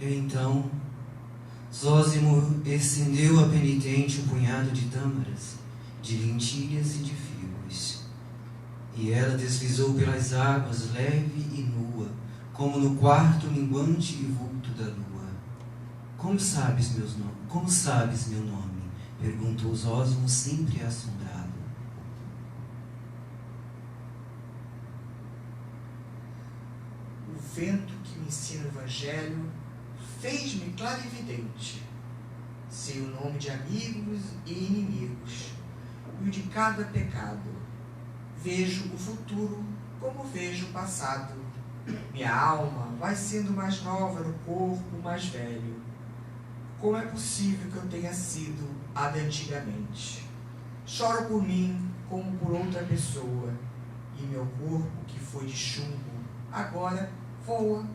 Então, Zósimo estendeu a penitente um punhado de tâmaras, de lentilhas e de figos. E ela deslizou pelas águas leve e nua, como no quarto minguante e vulto da lua. Como sabes meu nome? Perguntou Zósimo, sempre assombrado. O vento que me ensina o Evangelho fez-me clarividente. Sei o nome de amigos e inimigos, e o de cada pecado. Vejo o futuro como vejo o passado. Minha alma vai sendo mais nova no corpo mais velho. Como é possível que eu tenha sido a de antigamente? Choro por mim como por outra pessoa, e meu corpo, que foi de chumbo, agora voa.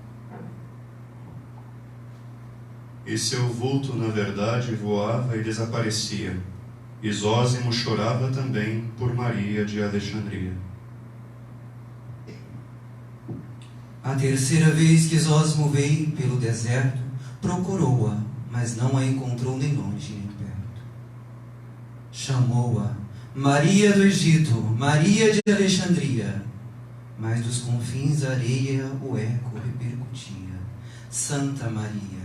E seu vulto, na verdade, voava e desaparecia. E Zósimo chorava também por Maria de Alexandria. A terceira vez que Zósimo veio pelo deserto, procurou-a, mas não a encontrou nem longe nem perto. Chamou-a, Maria do Egito, Maria de Alexandria, mas dos confins da areia o eco repercutia. Santa Maria.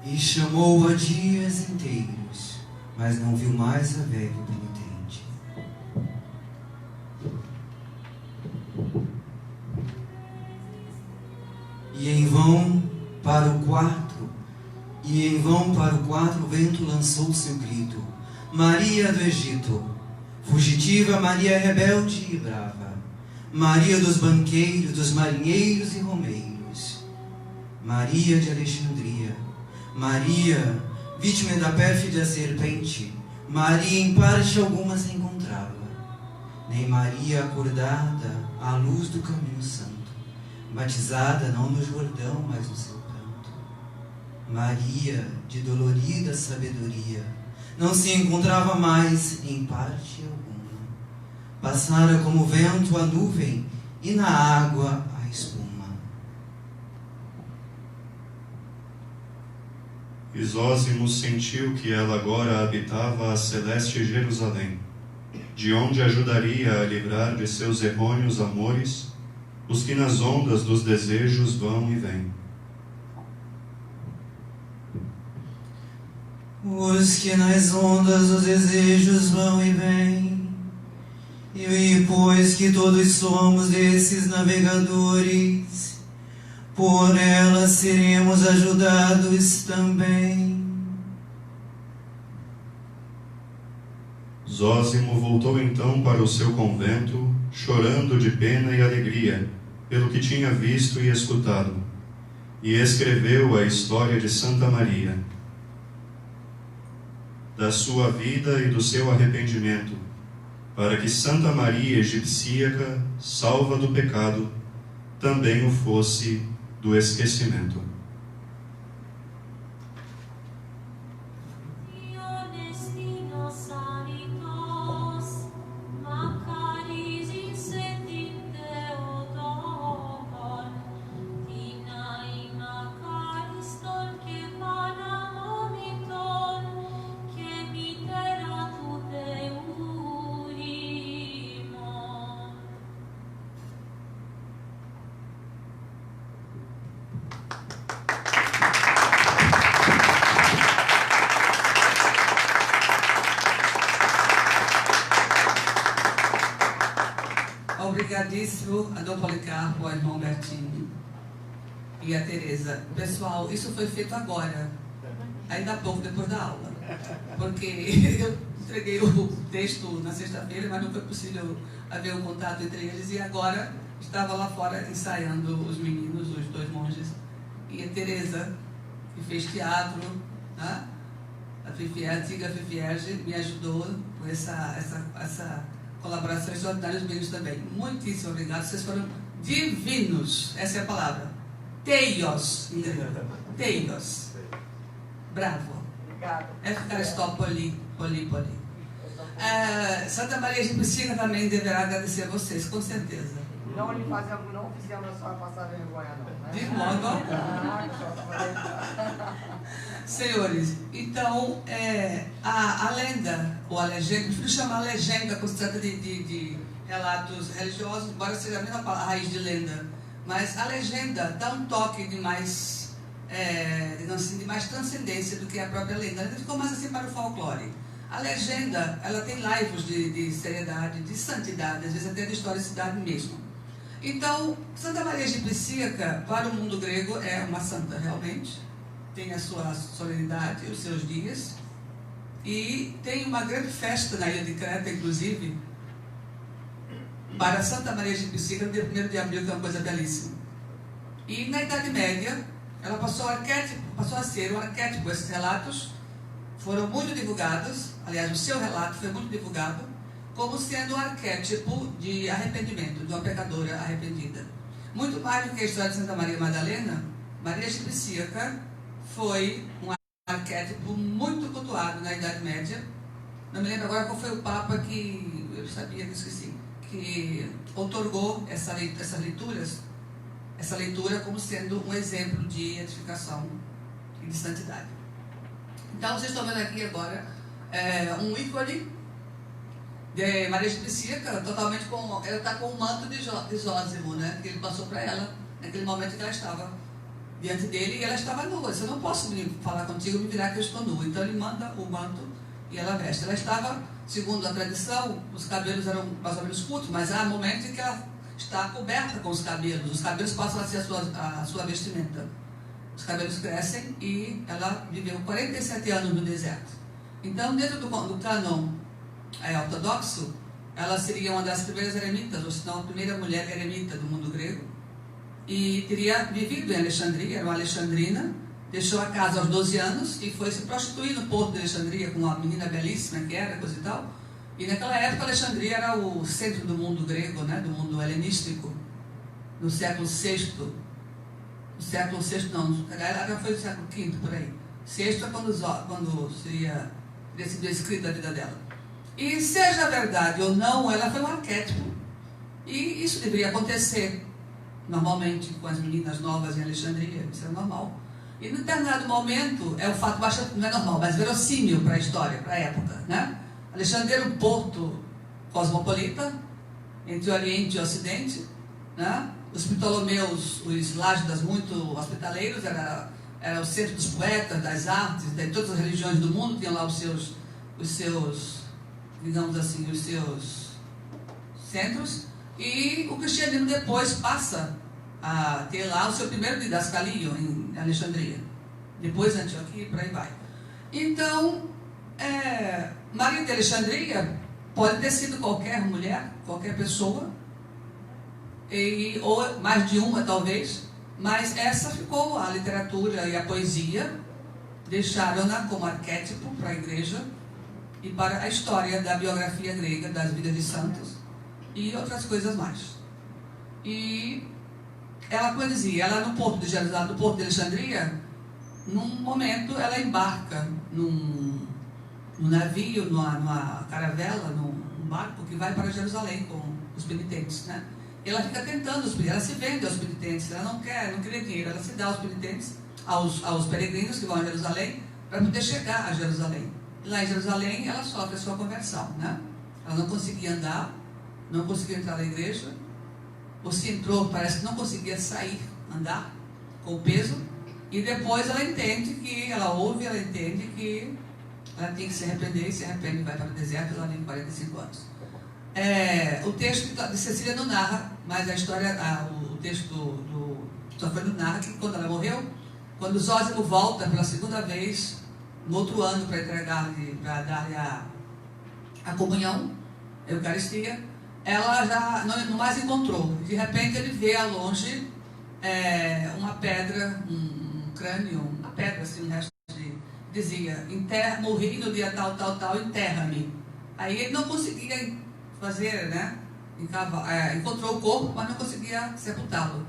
E chamou-a dias inteiros, mas não viu mais a velha penitente. E em vão para o quarto o vento lançou seu grito. Maria do Egito, fugitiva Maria rebelde e brava, Maria dos banqueiros, dos marinheiros e romeiros, Maria de Alexandria, Maria, vítima da pérfida serpente, Maria em parte alguma se encontrava, nem Maria acordada à luz do caminho santo, batizada não no Jordão, mas no seu pranto. Maria, de dolorida sabedoria, não se encontrava mais em parte alguma. Passara como vento a nuvem e na água a espuma. E Zósimo sentiu que ela agora habitava a celeste Jerusalém, de onde ajudaria a livrar de seus errôneos amores os que nas ondas dos desejos vão e vêm. os que nas ondas os desejos vão e vêm, e pois que todos somos desses navegadores, por elas seremos ajudados também. Zósimo voltou então para o seu convento, chorando de pena e alegria pelo que tinha visto e escutado, e escreveu a história de Santa Maria, da sua vida e do seu arrependimento, para que Santa Maria Egipcíaca, salva do pecado, também o fosse do esquecimento. Obrigadíssimo a Dom Policarpo, ao irmão Bertinho e a Teresa. Pessoal, isso foi feito agora, ainda há pouco depois da aula, porque eu entreguei o texto na sexta-feira, mas não foi possível haver um contato entre eles, e agora estava lá fora ensaiando os meninos, os dois monges, e a Teresa, que fez teatro, né? A antiga Fifierge, me ajudou com essa colaboração extraordinária, os meninos também. Muitíssimo obrigado, vocês foram divinos, essa é a palavra. Teios, teios. Bravo. Obrigada. Efcaristopoli, poli. Santa Maria Egipcíaca também deverá agradecer a vocês, com certeza. Não fizemos a senhora passar vergonha, não, né? De modo algum. Senhores, então, a lenda, ou a legenda, prefiro chamar legenda quando se trata de relatos religiosos, embora seja a mesma palavra, a raiz de lenda, mas a legenda dá um toque de mais, de mais transcendência do que a própria lenda. A lenda ficou mais assim para o folclore. A legenda, ela tem laivos de seriedade, de santidade, às vezes até de historicidade mesmo. Então, Santa Maria Egipcíaca, para o mundo grego, é uma santa realmente. Tem a sua solenidade, os seus dias. E tem uma grande festa na ilha de Creta, inclusive, para Santa Maria Egipcíaca, no dia 1º de abril, que é uma coisa belíssima. E na Idade Média, ela passou a ser um arquétipo. Esses relatos foram muito divulgados, aliás, o seu relato foi muito divulgado, como sendo um arquétipo de arrependimento, de uma pecadora arrependida. Muito mais do que a história de Santa Maria Madalena, Maria Egipcíaca foi um arquétipo muito cultuado na Idade Média. Não me lembro agora qual foi o Papa que, eu sabia que esqueci, que outorgou essa leitura como sendo um exemplo de edificação e de santidade. Então, vocês estão vendo aqui agora um ícone de Maria Egipcíaca, totalmente ela está com o manto de Zósimo, né, que ele passou para ela, naquele momento que ela estava diante dele, e ela estava nua. Eu não posso falar contigo e me virar que eu estou nua. Então ele manda o manto e ela veste. Ela estava, segundo a tradição, os cabelos eram mais ou menos curtos, mas há momentos em que ela está coberta com os cabelos passam a ser a sua vestimenta. Os cabelos crescem e ela viveu 47 anos no deserto. Então, dentro do cânon ortodoxo, ela seria uma das primeiras eremitas, ou se não a primeira mulher eremita do mundo grego, e teria vivido em Alexandria, era uma alexandrina, deixou a casa aos 12 anos e foi se prostituir no porto de Alexandria com uma menina belíssima que era, coisa e tal. E naquela época Alexandria era o centro do mundo grego, né, do mundo helenístico, no século VI. No século VI não, ela foi do século V, por aí. VI é quando teria sido escrita a vida dela. E seja verdade ou não, ela foi um arquétipo. E isso deveria acontecer normalmente com as meninas novas em Alexandria, isso é normal. E em determinado momento, é um fato bastante, não é normal, mas verossímil para a história, para a época, né? Alexandria era um porto cosmopolita, entre o Oriente e o Ocidente, né? Os Ptolomeus, os Lágidas, muito hospitaleiros, era era o centro dos poetas, das artes, de todas as religiões do mundo tinham lá os seus, digamos assim, os seus centros, e o cristianismo depois passa a ter lá o seu primeiro didascalio em Alexandria, depois Antioquia e por aí vai. Então, Maria de Alexandria pode ter sido qualquer mulher, qualquer pessoa, ou mais de uma talvez, mas essa ficou, a literatura e a poesia deixaram-na como arquétipo para a igreja e para a história da biografia grega, das vidas de santos e outras coisas mais. E ela, como eu dizia, ela no porto de Jerusalém, no porto de Alexandria, num momento ela embarca num navio, numa caravela, num barco que vai para Jerusalém com os penitentes, né? E ela fica tentando os penitentes, ela se vende aos penitentes, ela não queria dinheiro, ela se dá aos penitentes, aos peregrinos que vão a Jerusalém, para poder chegar a Jerusalém. E lá em Jerusalém ela sofre a sua conversão, né? Ela não conseguia andar, não conseguia entrar na igreja, ou se entrou, parece que não conseguia sair, andar, com o peso, e depois ela entende que, ela entende que ela tem que se arrepender, e se arrepende e vai para o deserto, ela vive 45 anos. O texto de Cecília não narra, mas a história, o texto do Sofrênio narra que quando ela morreu, quando Zósimo volta pela segunda vez, no outro ano, para dar-lhe a comunhão, a Eucaristia, ela já não mais encontrou. De repente ele vê ao longe uma pedra, um crânio, uma pedra, assim, um resto dizia, morri no dia tal, enterra-me. Aí ele não conseguia fazer, né? Encontrou o corpo, mas não conseguia sepultá-lo.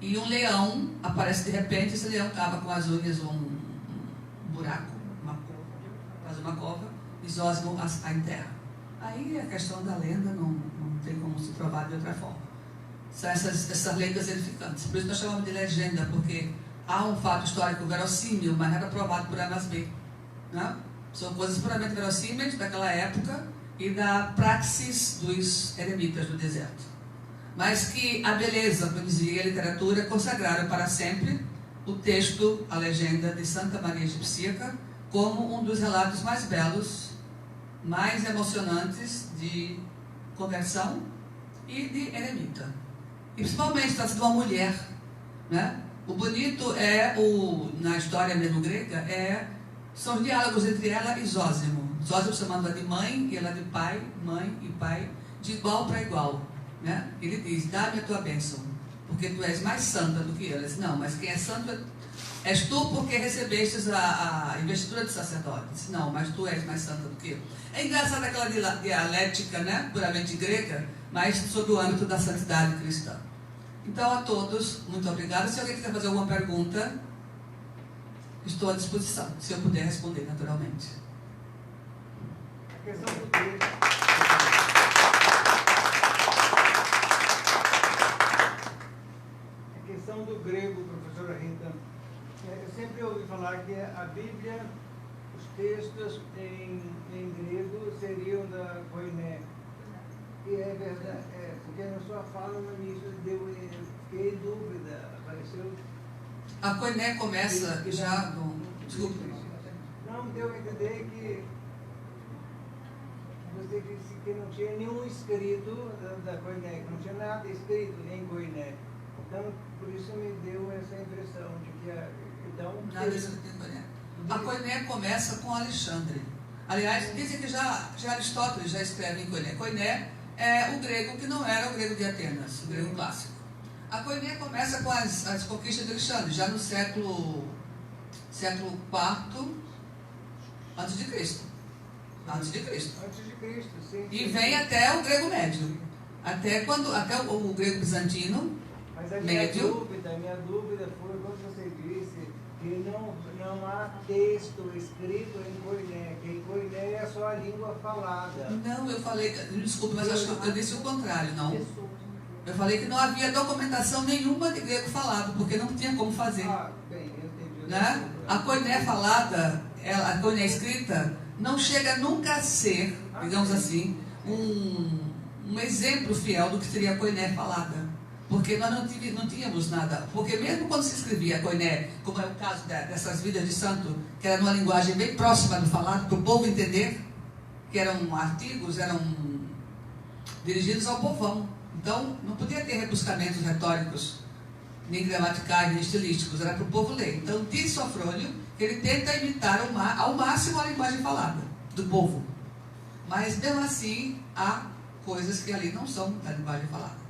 E um leão aparece de repente, esse leão cava com as unhas um buraco, faz uma cova, e Zósimo a enterra. Aí a questão da lenda não tem como se provar de outra forma. São essas lendas edificantes. Por isso nós chamamos de legenda, porque há um fato histórico verossímil, mas nada provado por A mais B. Né? São coisas puramente verossímeis daquela época e da praxis dos eremitas do deserto. Mas que a beleza, como dizia, e a literatura consagraram para sempre o texto, a legenda de Santa Maria Egipsíaca, como um dos relatos mais belos, mais emocionantes de conversão e de eremita. E principalmente trata-se de uma mulher, né? O bonito na história mesmo grega, são os diálogos entre ela e Zósimo. Zósimo chamando-a de mãe e ela de pai, mãe e pai, de igual para igual. Né? Ele diz, dá-me a tua bênção, porque tu és mais santa do que eu. Ela diz, não, mas quem é santo és tu, porque recebestes a investidura de sacerdote. Diz, não, mas tu és mais santa do que eu. É engraçado aquela dialética, né, puramente grega, mas sob o âmbito da santidade cristã. Então, a todos, muito obrigada. Se alguém quiser fazer alguma pergunta, estou à disposição, se eu puder responder naturalmente. A questão do texto. A questão do grego, professora Rita, eu sempre ouvi falar que a Bíblia, os textos em grego seriam da Koiné. E é verdade, porque na sua fala no início fiquei em dúvida, apareceu. A Koiné começa já no. Desculpa. Não, deu a entender que você disse que não tinha nenhum escrito da Koiné, que não tinha nada escrito em Koiné. Então, por isso me deu essa impressão de que nada escrito em Koiné. A Koiné começa com Alexandre. Aliás, dizem que já Aristóteles já escreve em Koiné. Koiné é o grego que não era o grego de Atenas, o grego clássico. A Koiné começa com as conquistas de Alexandre, já no século IV antes de Cristo. Antes de Cristo, sim. E vem até o grego médio. Até o grego bizantino. Mas a médio. minha dúvida foi quando você disse que não há texto escrito em Koiné, que em Koiné é só a língua falada. Não, eu falei, desculpe, mas acho que eu disse o contrário, não. Eu falei que não havia documentação nenhuma de grego falado, porque não tinha como fazer. Bem, eu entendi. Né? A Koiné falada, a Koiné escrita, não chega nunca a ser, digamos assim, um exemplo fiel do que seria a Koiné falada. Porque nós não tínhamos nada. Porque mesmo quando se escrevia koiné, como é o caso dessas vidas de santo, que era numa linguagem bem próxima do falado, para o povo entender, que eram artigos, eram dirigidos ao povão. Então, não podia ter rebuscamentos retóricos, nem gramaticais, nem estilísticos, era para o povo ler. Então, diz Sofrônio que ele tenta imitar ao máximo a linguagem falada do povo. Mas, mesmo assim, há coisas que ali não são da linguagem falada.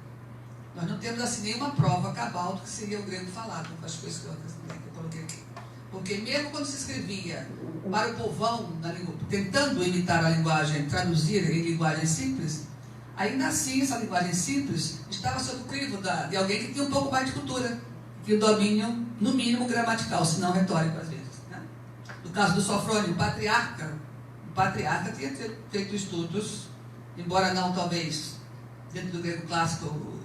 Nós não temos assim nenhuma prova cabal do que seria o grego falado, as coisas que eu coloquei aqui. Porque mesmo quando se escrevia para o povão, tentando imitar a linguagem, traduzir em linguagem simples, ainda assim essa linguagem simples estava sob o crivo de alguém que tinha um pouco mais de cultura, que o domínio, no mínimo, gramatical, se não retórico às vezes. Né? No caso do Sofrônio, o patriarca tinha feito estudos, embora não talvez dentro do grego clássico,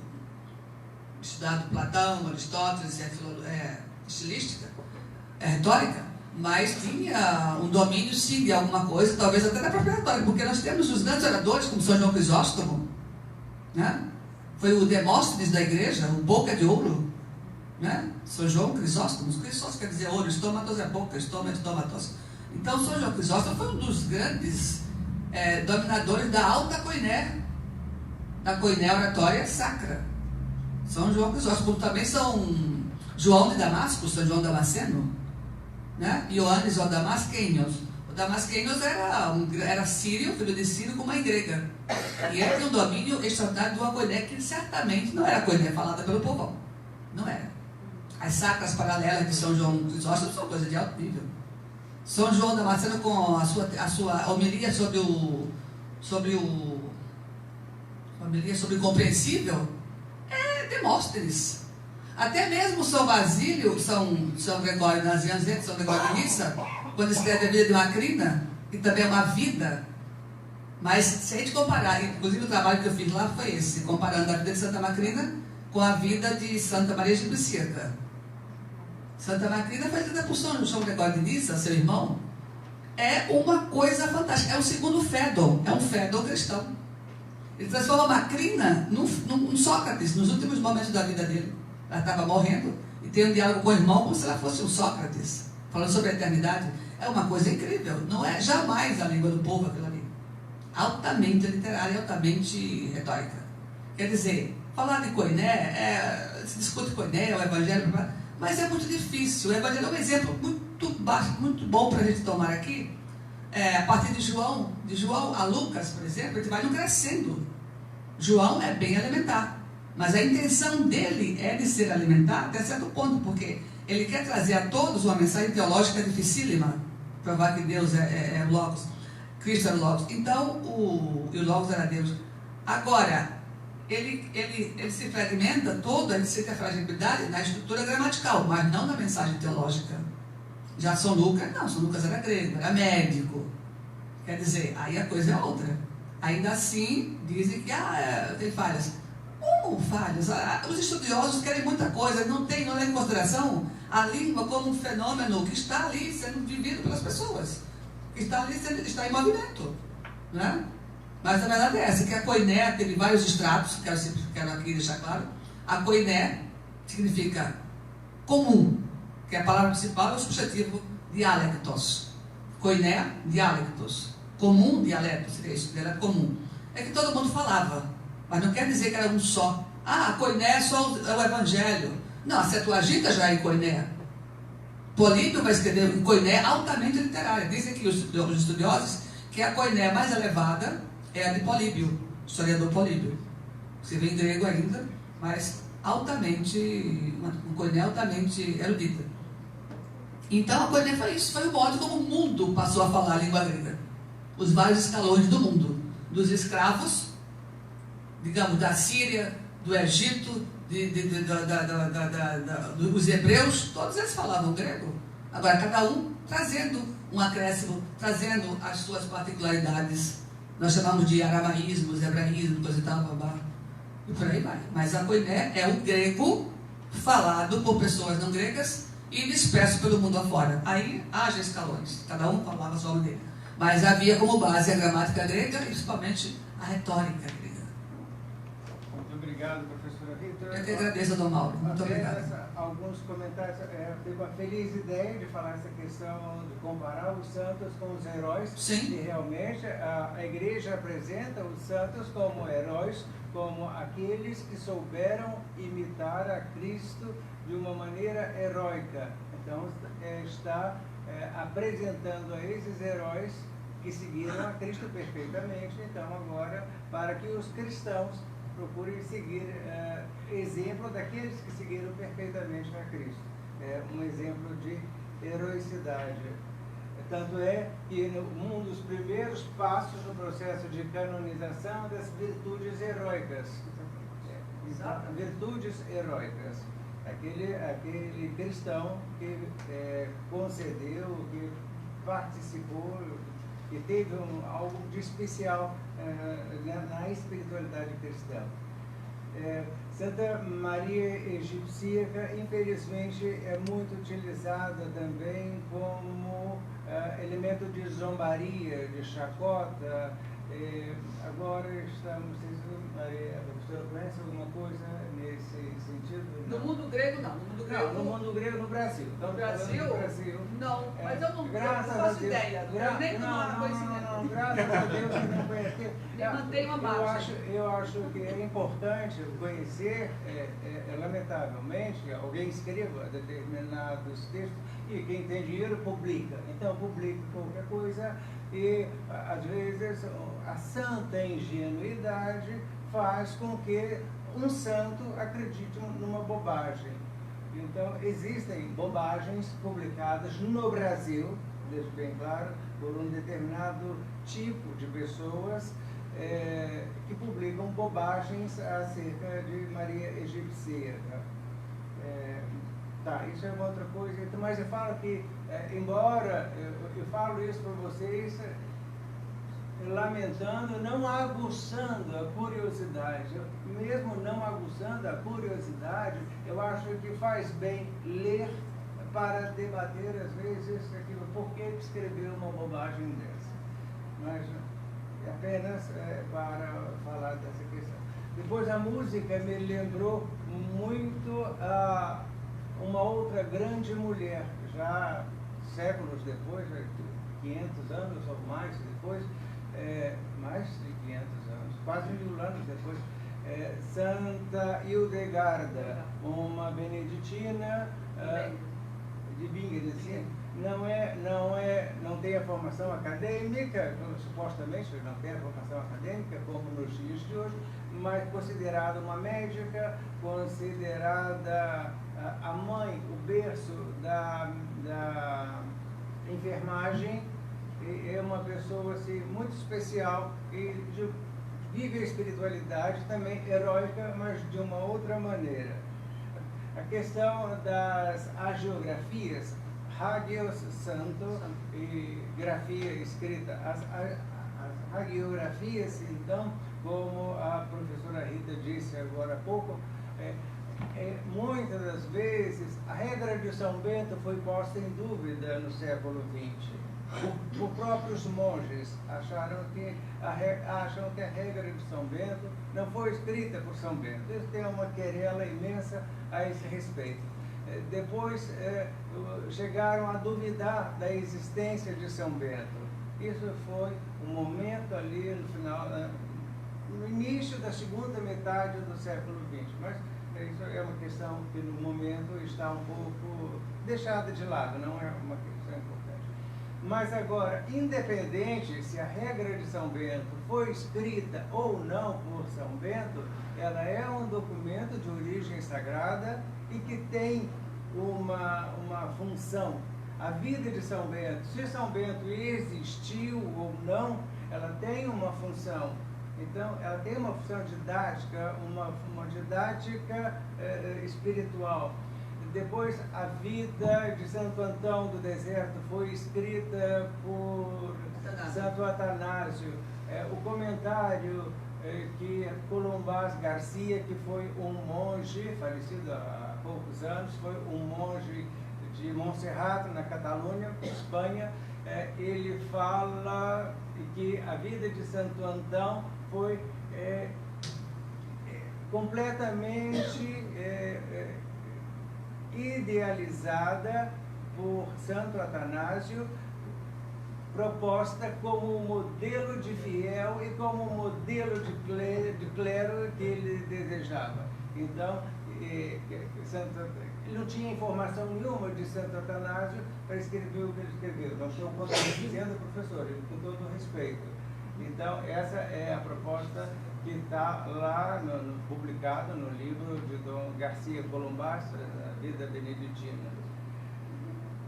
estudado Platão, Aristóteles, estilística, retórica, mas tinha um domínio sim de alguma coisa, talvez até da própria retórica, porque nós temos os grandes oradores, como São João Crisóstomo, né? Foi o Demóstenes da igreja, o boca de ouro, né? São João Crisóstomo, Crisóstomo quer dizer ouro, estômatos é boca, estômatos. Então São João Crisóstomo foi um dos grandes dominadores da alta koiné, da koiné oratória sacra. São João Crisóstomo, como também São João de Damasco, São João Damasceno, né? Ioannis ou Damasquênios. O Damasquênios era sírio, filho de Sírio, com mãe grega. E ele tinha um domínio extraordinário de uma koiné que certamente não era koiné falada pelo povão. Não era. As sacras paralelas de São João Crisóstomo são coisa de alto nível. São João Damasceno, com a sua homilia sobre o compreensível, Demóstenes. Até mesmo São Basílio, São Gregório Nazianzeno, São Gregório de Nissa, quando escreve a vida de Macrina, que também é uma vida, mas se a gente comparar, inclusive o trabalho que eu fiz lá foi esse, comparando a vida de Santa Macrina com a vida de Santa Maria de Priscila. Santa Macrina foi escrita por São Gregório de Nissa, seu irmão, é uma coisa fantástica, é o segundo Fédon, é um Fédon cristão. Ele transforma a Macrina num Sócrates, nos últimos momentos da vida dele. Ela estava morrendo e tem um diálogo com o irmão como se ela fosse um Sócrates, falando sobre a eternidade. É uma coisa incrível, não é jamais a língua do povo aquilo ali. Altamente literária, altamente retórica. Quer dizer, falar de koiné, se discute koiné, o evangelho, mas é muito difícil. O evangelho é um exemplo muito bom para a gente tomar aqui. A partir de João a Lucas, por exemplo, a gente vai crescendo. João é bem elementar, mas a intenção dele é de ser alimentar até certo ponto, porque ele quer trazer a todos uma mensagem teológica dificílima, provar que Deus é Logos, Cristo é Logos. Então, o Logos era Deus. Agora, ele se fragmenta todo, ele sente a fragilidade na estrutura gramatical, mas não na mensagem teológica. Já São Lucas era grego, era médico. Quer dizer, aí a coisa é outra. Ainda assim, dizem que tem falhas. Como falhas? Os estudiosos querem muita coisa, não levam em consideração a língua como um fenômeno que está ali sendo vivido pelas pessoas, que está em movimento. Né? Mas a verdade é essa, que a koiné teve vários estratos, quero aqui deixar claro. A koiné significa comum, que a palavra principal é o substantivo dialectos. Koiné, dialectos. Comum, dialeto, seria isso, dialeto comum. É que todo mundo falava, mas não quer dizer que era um só. Koiné é só o evangelho. Não, a Septuaginta já é em koiné. Políbio vai escrever em koiné altamente literária. Dizem que os estudiosos que a koiné mais elevada é a de Políbio, historiador Políbio. Você vê em grego ainda, mas um koiné altamente erudita. Então a koiné foi isso, foi o modo como o mundo passou a falar a língua grega. Os vários escalões do mundo, dos escravos, digamos, da Síria, do Egito, dos hebreus, todos eles falavam grego. Agora cada um trazendo um acréscimo, trazendo as suas particularidades. Nós chamamos de aramaísmos, hebraísmo, coisa e tal, babá, e por aí vai. Mas a koiné é o grego falado por pessoas não gregas e disperso pelo mundo afora. Aí haja escalões, cada um falava a sua maneira. Mas havia como base a gramática grega e principalmente a retórica grega. Muito obrigado. Obrigado, professora Rita. Eu que agradeço, Dom Mauro. Muito Apenas obrigado. alguns comentários. Teve uma feliz ideia de falar essa questão de comparar os santos com os heróis. Sim. E realmente a igreja apresenta os santos como heróis, como aqueles que souberam imitar a Cristo de uma maneira heróica. Então está apresentando a esses heróis que seguiram a Cristo perfeitamente. Então agora, para que os cristãos procurem seguir exemplo daqueles que seguiram perfeitamente a Cristo. É um exemplo de heroicidade. Tanto é que um dos primeiros passos no processo de canonização das virtudes heróicas. Virtudes heróicas. Aquele cristão que concedeu, que participou, que teve algo de especial na espiritualidade cristã. Santa Maria Egipcíaca, infelizmente, é muito utilizada também como elemento de zombaria, de chacota. Agora estamos, a professora conhece alguma coisa nesse sentido? No mundo grego, não. No mundo grego, no mundo grego, no Brasil. No Brasil? Não, mas eu não faço ideia. Nem uma coincidência. Não, graças a Deus eu não conheci. Mantém uma marcha. Eu acho que é importante conhecer, lamentavelmente, alguém escreva determinados textos e quem tem dinheiro publica. Então publica qualquer coisa e às vezes a santa ingenuidade faz com que um santo acredite numa bobagem. Então existem bobagens publicadas no Brasil, deixo bem claro, por um determinado tipo de pessoas que publicam bobagens acerca de Maria Egipcíaca. Isso é uma outra coisa. Mas eu falo que, embora eu falo isso para vocês, lamentando, não aguçando a curiosidade, mesmo não aguçando a curiosidade, eu acho que faz bem ler para debater, às vezes, aquilo, por que escreveu uma bobagem dessa. Mas apenas para falar dessa questão. Depois a música me lembrou muito uma outra grande mulher, já séculos depois, 500 anos ou mais depois, mais de 500 anos, quase 1000 anos depois, Santa Hildegarda, uma beneditina de Bingen, assim, não tem a formação acadêmica, supostamente não tem a formação acadêmica, como nos dias de hoje, mas considerada uma médica, considerada a mãe, o berço da enfermagem, é uma pessoa assim, muito especial e vive a espiritualidade também heróica, mas de uma outra maneira. A questão das agiografias, hagios santo e grafia escrita, as hagiografias, então, como a professora Rita disse agora há pouco, muitas das vezes a regra de São Bento foi posta em dúvida no século XX. Por próprios monges acham que a regra de São Bento não foi escrita por São Bento. Eles têm uma querela imensa a esse respeito. Depois chegaram a duvidar da existência de São Bento. Isso foi um momento ali no final, no início da segunda metade do século XX. Mas isso é uma questão que no momento está um pouco deixada de lado, não é uma questão importante. Mas agora, independente se a regra de São Bento foi escrita ou não por São Bento, ela é um documento de origem sagrada e que tem uma função. A vida de São Bento, se São Bento existiu ou não, ela tem uma função. Então, ela tem uma função didática, uma didática espiritual. Depois, a vida de Santo Antão do Deserto foi escrita por Santo Atanásio. O comentário que Colombás Garcia, que foi um monge, falecido há poucos anos, foi um monge de Montserrat, na Catalunha, Espanha, ele fala que a vida de Santo Antão foi completamente idealizada por Santo Atanásio, proposta como modelo de fiel e como modelo de clero que ele desejava. Então, ele não tinha informação nenhuma de Santo Atanásio para escrever o que ele escreveu. Não estou contradizendo, professor, com todo respeito. Então, essa é a proposta que está lá publicada no livro de Dom Garcia Colombás, A Vida Beneditina.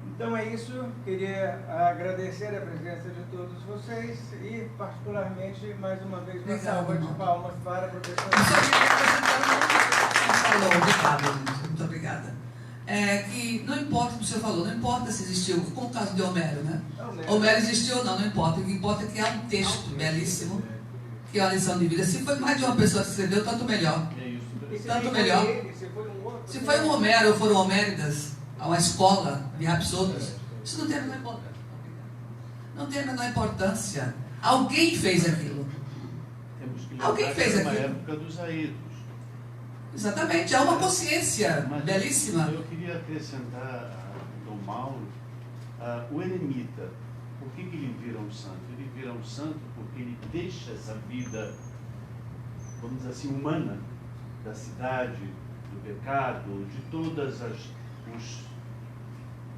Então é isso, queria agradecer a presença de todos vocês e, particularmente, mais uma vez, uma salva de palmas para a professora. Muito obrigada. Que não importa o que o senhor falou, não importa se existiu, como o caso de Homero, né? Homero existiu ou não importa. O que importa é que há um texto belíssimo, que é uma lição de vida. Se foi mais de uma pessoa que escreveu, tanto melhor. Tanto melhor. Se foi um Homero ou foram Homéridas, a uma escola de rapsodos, isso não tem a menor importância. Não tem a menor importância. Alguém fez aquilo. Alguém fez aquilo. Na época dos aídos. Exatamente, há uma consciência belíssima. Eu queria acrescentar a Dom Mauro, o eremita. Por que ele vira um santo? Ele vira um santo porque ele deixa essa vida, vamos dizer assim, humana, da cidade, do pecado, de todas os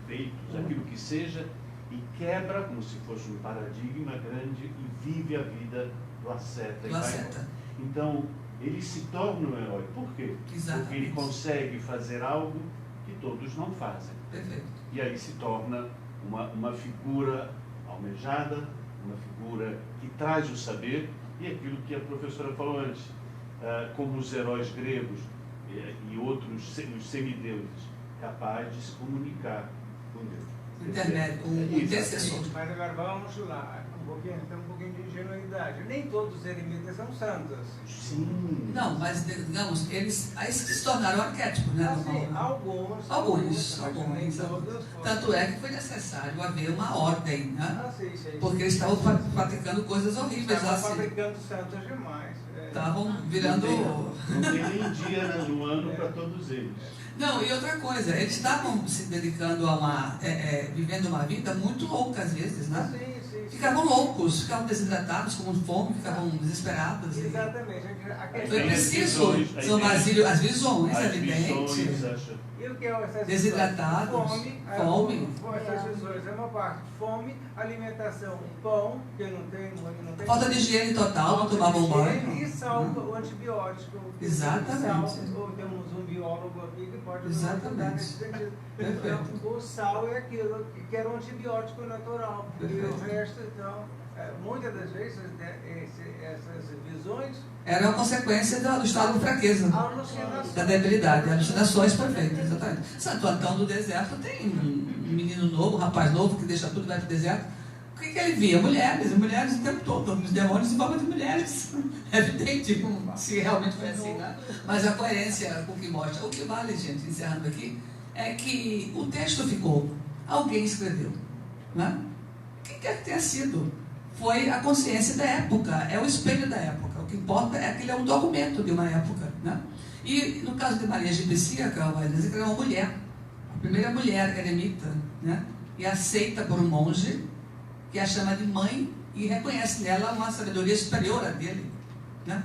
feitos, aquilo que seja, e quebra como se fosse um paradigma grande e vive a vida do asceta. Então, ele se torna um herói. Por quê? Exatamente. Porque ele consegue fazer algo que todos não fazem. Perfeito. E aí se torna uma figura almejada, uma figura que traz o saber, e aquilo que a professora falou antes, como os heróis gregos e outros, os semideuses, capaz de se comunicar com Deus. Intermédio, um intercessor. Mas agora vamos lá, tem um pouquinho de ingenuidade. Nem todos os eremitas são santos. Sim. Não, mas digamos, eles aí se tornaram arquétipos, né? Sim, alguns. Tanto é que foi necessário haver uma ordem, né? Sim. Porque eles estavam praticando coisas horríveis. Estavam fabricando santos demais. Estavam virando... Não tem nem dia no ano para todos eles. Não, e outra coisa, eles estavam se dedicando a vivendo uma vida muito louca às vezes, né? Sim. Ficavam loucos, ficavam desidratados, com fome, ficavam desesperados. Exatamente. Foi preciso, são as visões, evidente. E o que é essas desidratados, fome. Essas visões é uma parte. Fome, alimentação, pão, que não tem falta de higiene total, não tomavam banho. E sal, o antibiótico. Exatamente. Ou temos um biólogo aqui que pode exatamente nesse sentido. Então, o sal é aquilo que era um antibiótico natural. Perfeito. E o resto, então, muitas das vezes, essas visões... Era uma consequência do estado de fraqueza, da debilidade, alucinações perfeitas, exatamente. Santo Antão do deserto tem um menino novo, um rapaz novo, que deixa tudo e vai para o deserto. O que ele via? Mulheres o tempo todo, os demônios em forma de mulheres. É evidente, se realmente foi assim, né? Mas a coerência com o que mostra. O que vale, gente, encerrando aqui, é que o texto ficou, alguém escreveu, né? Quem quer que tenha sido? Foi a consciência da época, é o espelho da época. O que importa é que ele é um documento de uma época, né? E no caso de Maria Gipsíaca, ela é uma mulher, a primeira mulher eremita, né? E aceita por um monge que a chama de mãe e reconhece nela uma sabedoria superior à dele, né?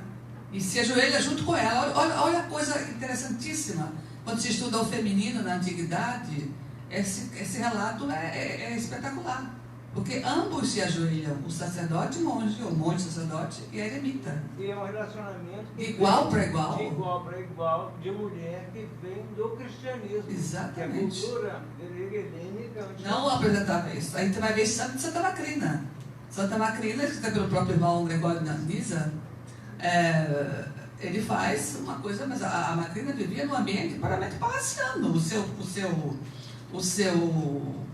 E se ajoelha junto com ela. Olha a coisa interessantíssima. Quando se estuda o feminino na antiguidade, esse relato é espetacular. Porque ambos se ajoelham, o sacerdote e o monge, o monge sacerdote e a eremita. E é um relacionamento de igual para igual. De igual para igual, de mulher que vem do cristianismo. Exatamente. Que a cultura helênica... Não apresentava isso. Aí você vai ver Santa Macrina. Santa Macrina, escrita pelo próprio irmão Gregório Nisa, ele faz uma coisa, mas a Macrina vivia num ambiente puramente palaciano. O seu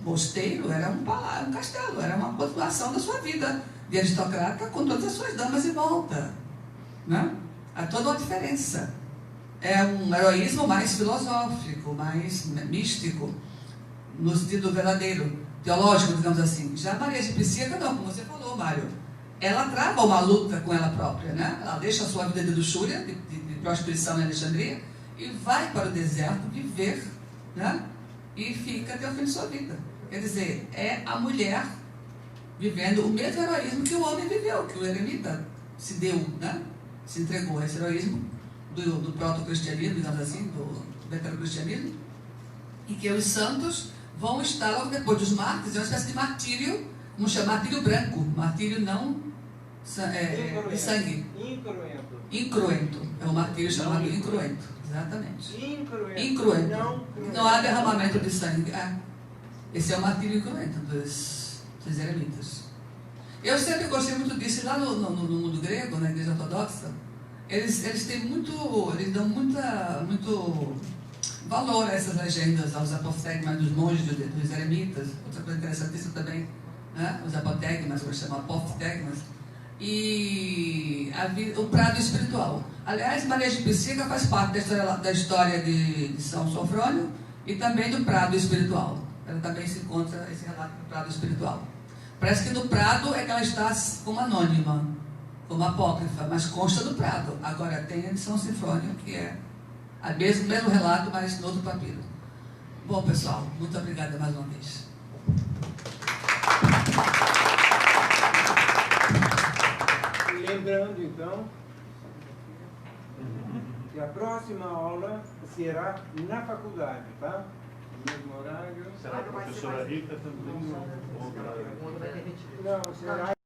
mosteiro era um castelo, era uma continuação da sua vida de aristocrata com todas as suas damas em volta, né? Há toda uma diferença. É um heroísmo mais filosófico, mais místico, no sentido verdadeiro, teológico, digamos assim. Já Maria Gipsíaca não, como você falou, Mário. ela trava uma luta com ela própria, né? Ela deixa a sua vida de luxúria, de prostituição em Alexandria, e vai para o deserto viver, né? E fica até o fim de sua vida. Quer dizer, é a mulher vivendo o mesmo heroísmo que o homem viveu, que o eremita se deu, né? Se entregou a esse heroísmo do proto-cristianismo, digamos assim, do veterocristianismo, e que os santos vão estar logo depois dos mártires, é uma espécie de martírio, como chama, martírio branco, martírio não de sangue. Incruento. É um martírio chamado incruento. Exatamente. Incruento. Não há derramamento de sangue. Esse é o martírio incruento dos eremitas. Eu sempre gostei muito disso. Lá no mundo grego, na igreja ortodoxa, eles têm eles dão muito valor a essas legendas, aos apotegmas dos monges, dos eremitas. Outra coisa interessantíssima também, né? Os apotegmas, que chamam apotegmas. E o prado espiritual. Aliás, Maria de Psica faz parte da história de São Sofrônio e também do prado espiritual. Ela também se encontra esse relato do prado espiritual. Parece que no prado é que ela está como anônima, como apócrifa, mas consta do prado. Agora tem a de São Sofrônio, que é o mesmo relato, mas no outro papiro. Bom, pessoal, muito obrigada mais uma vez. Lembrando, então, que a próxima aula será na faculdade, tá? No mesmo horário. Será a professora Rita também? Não, será...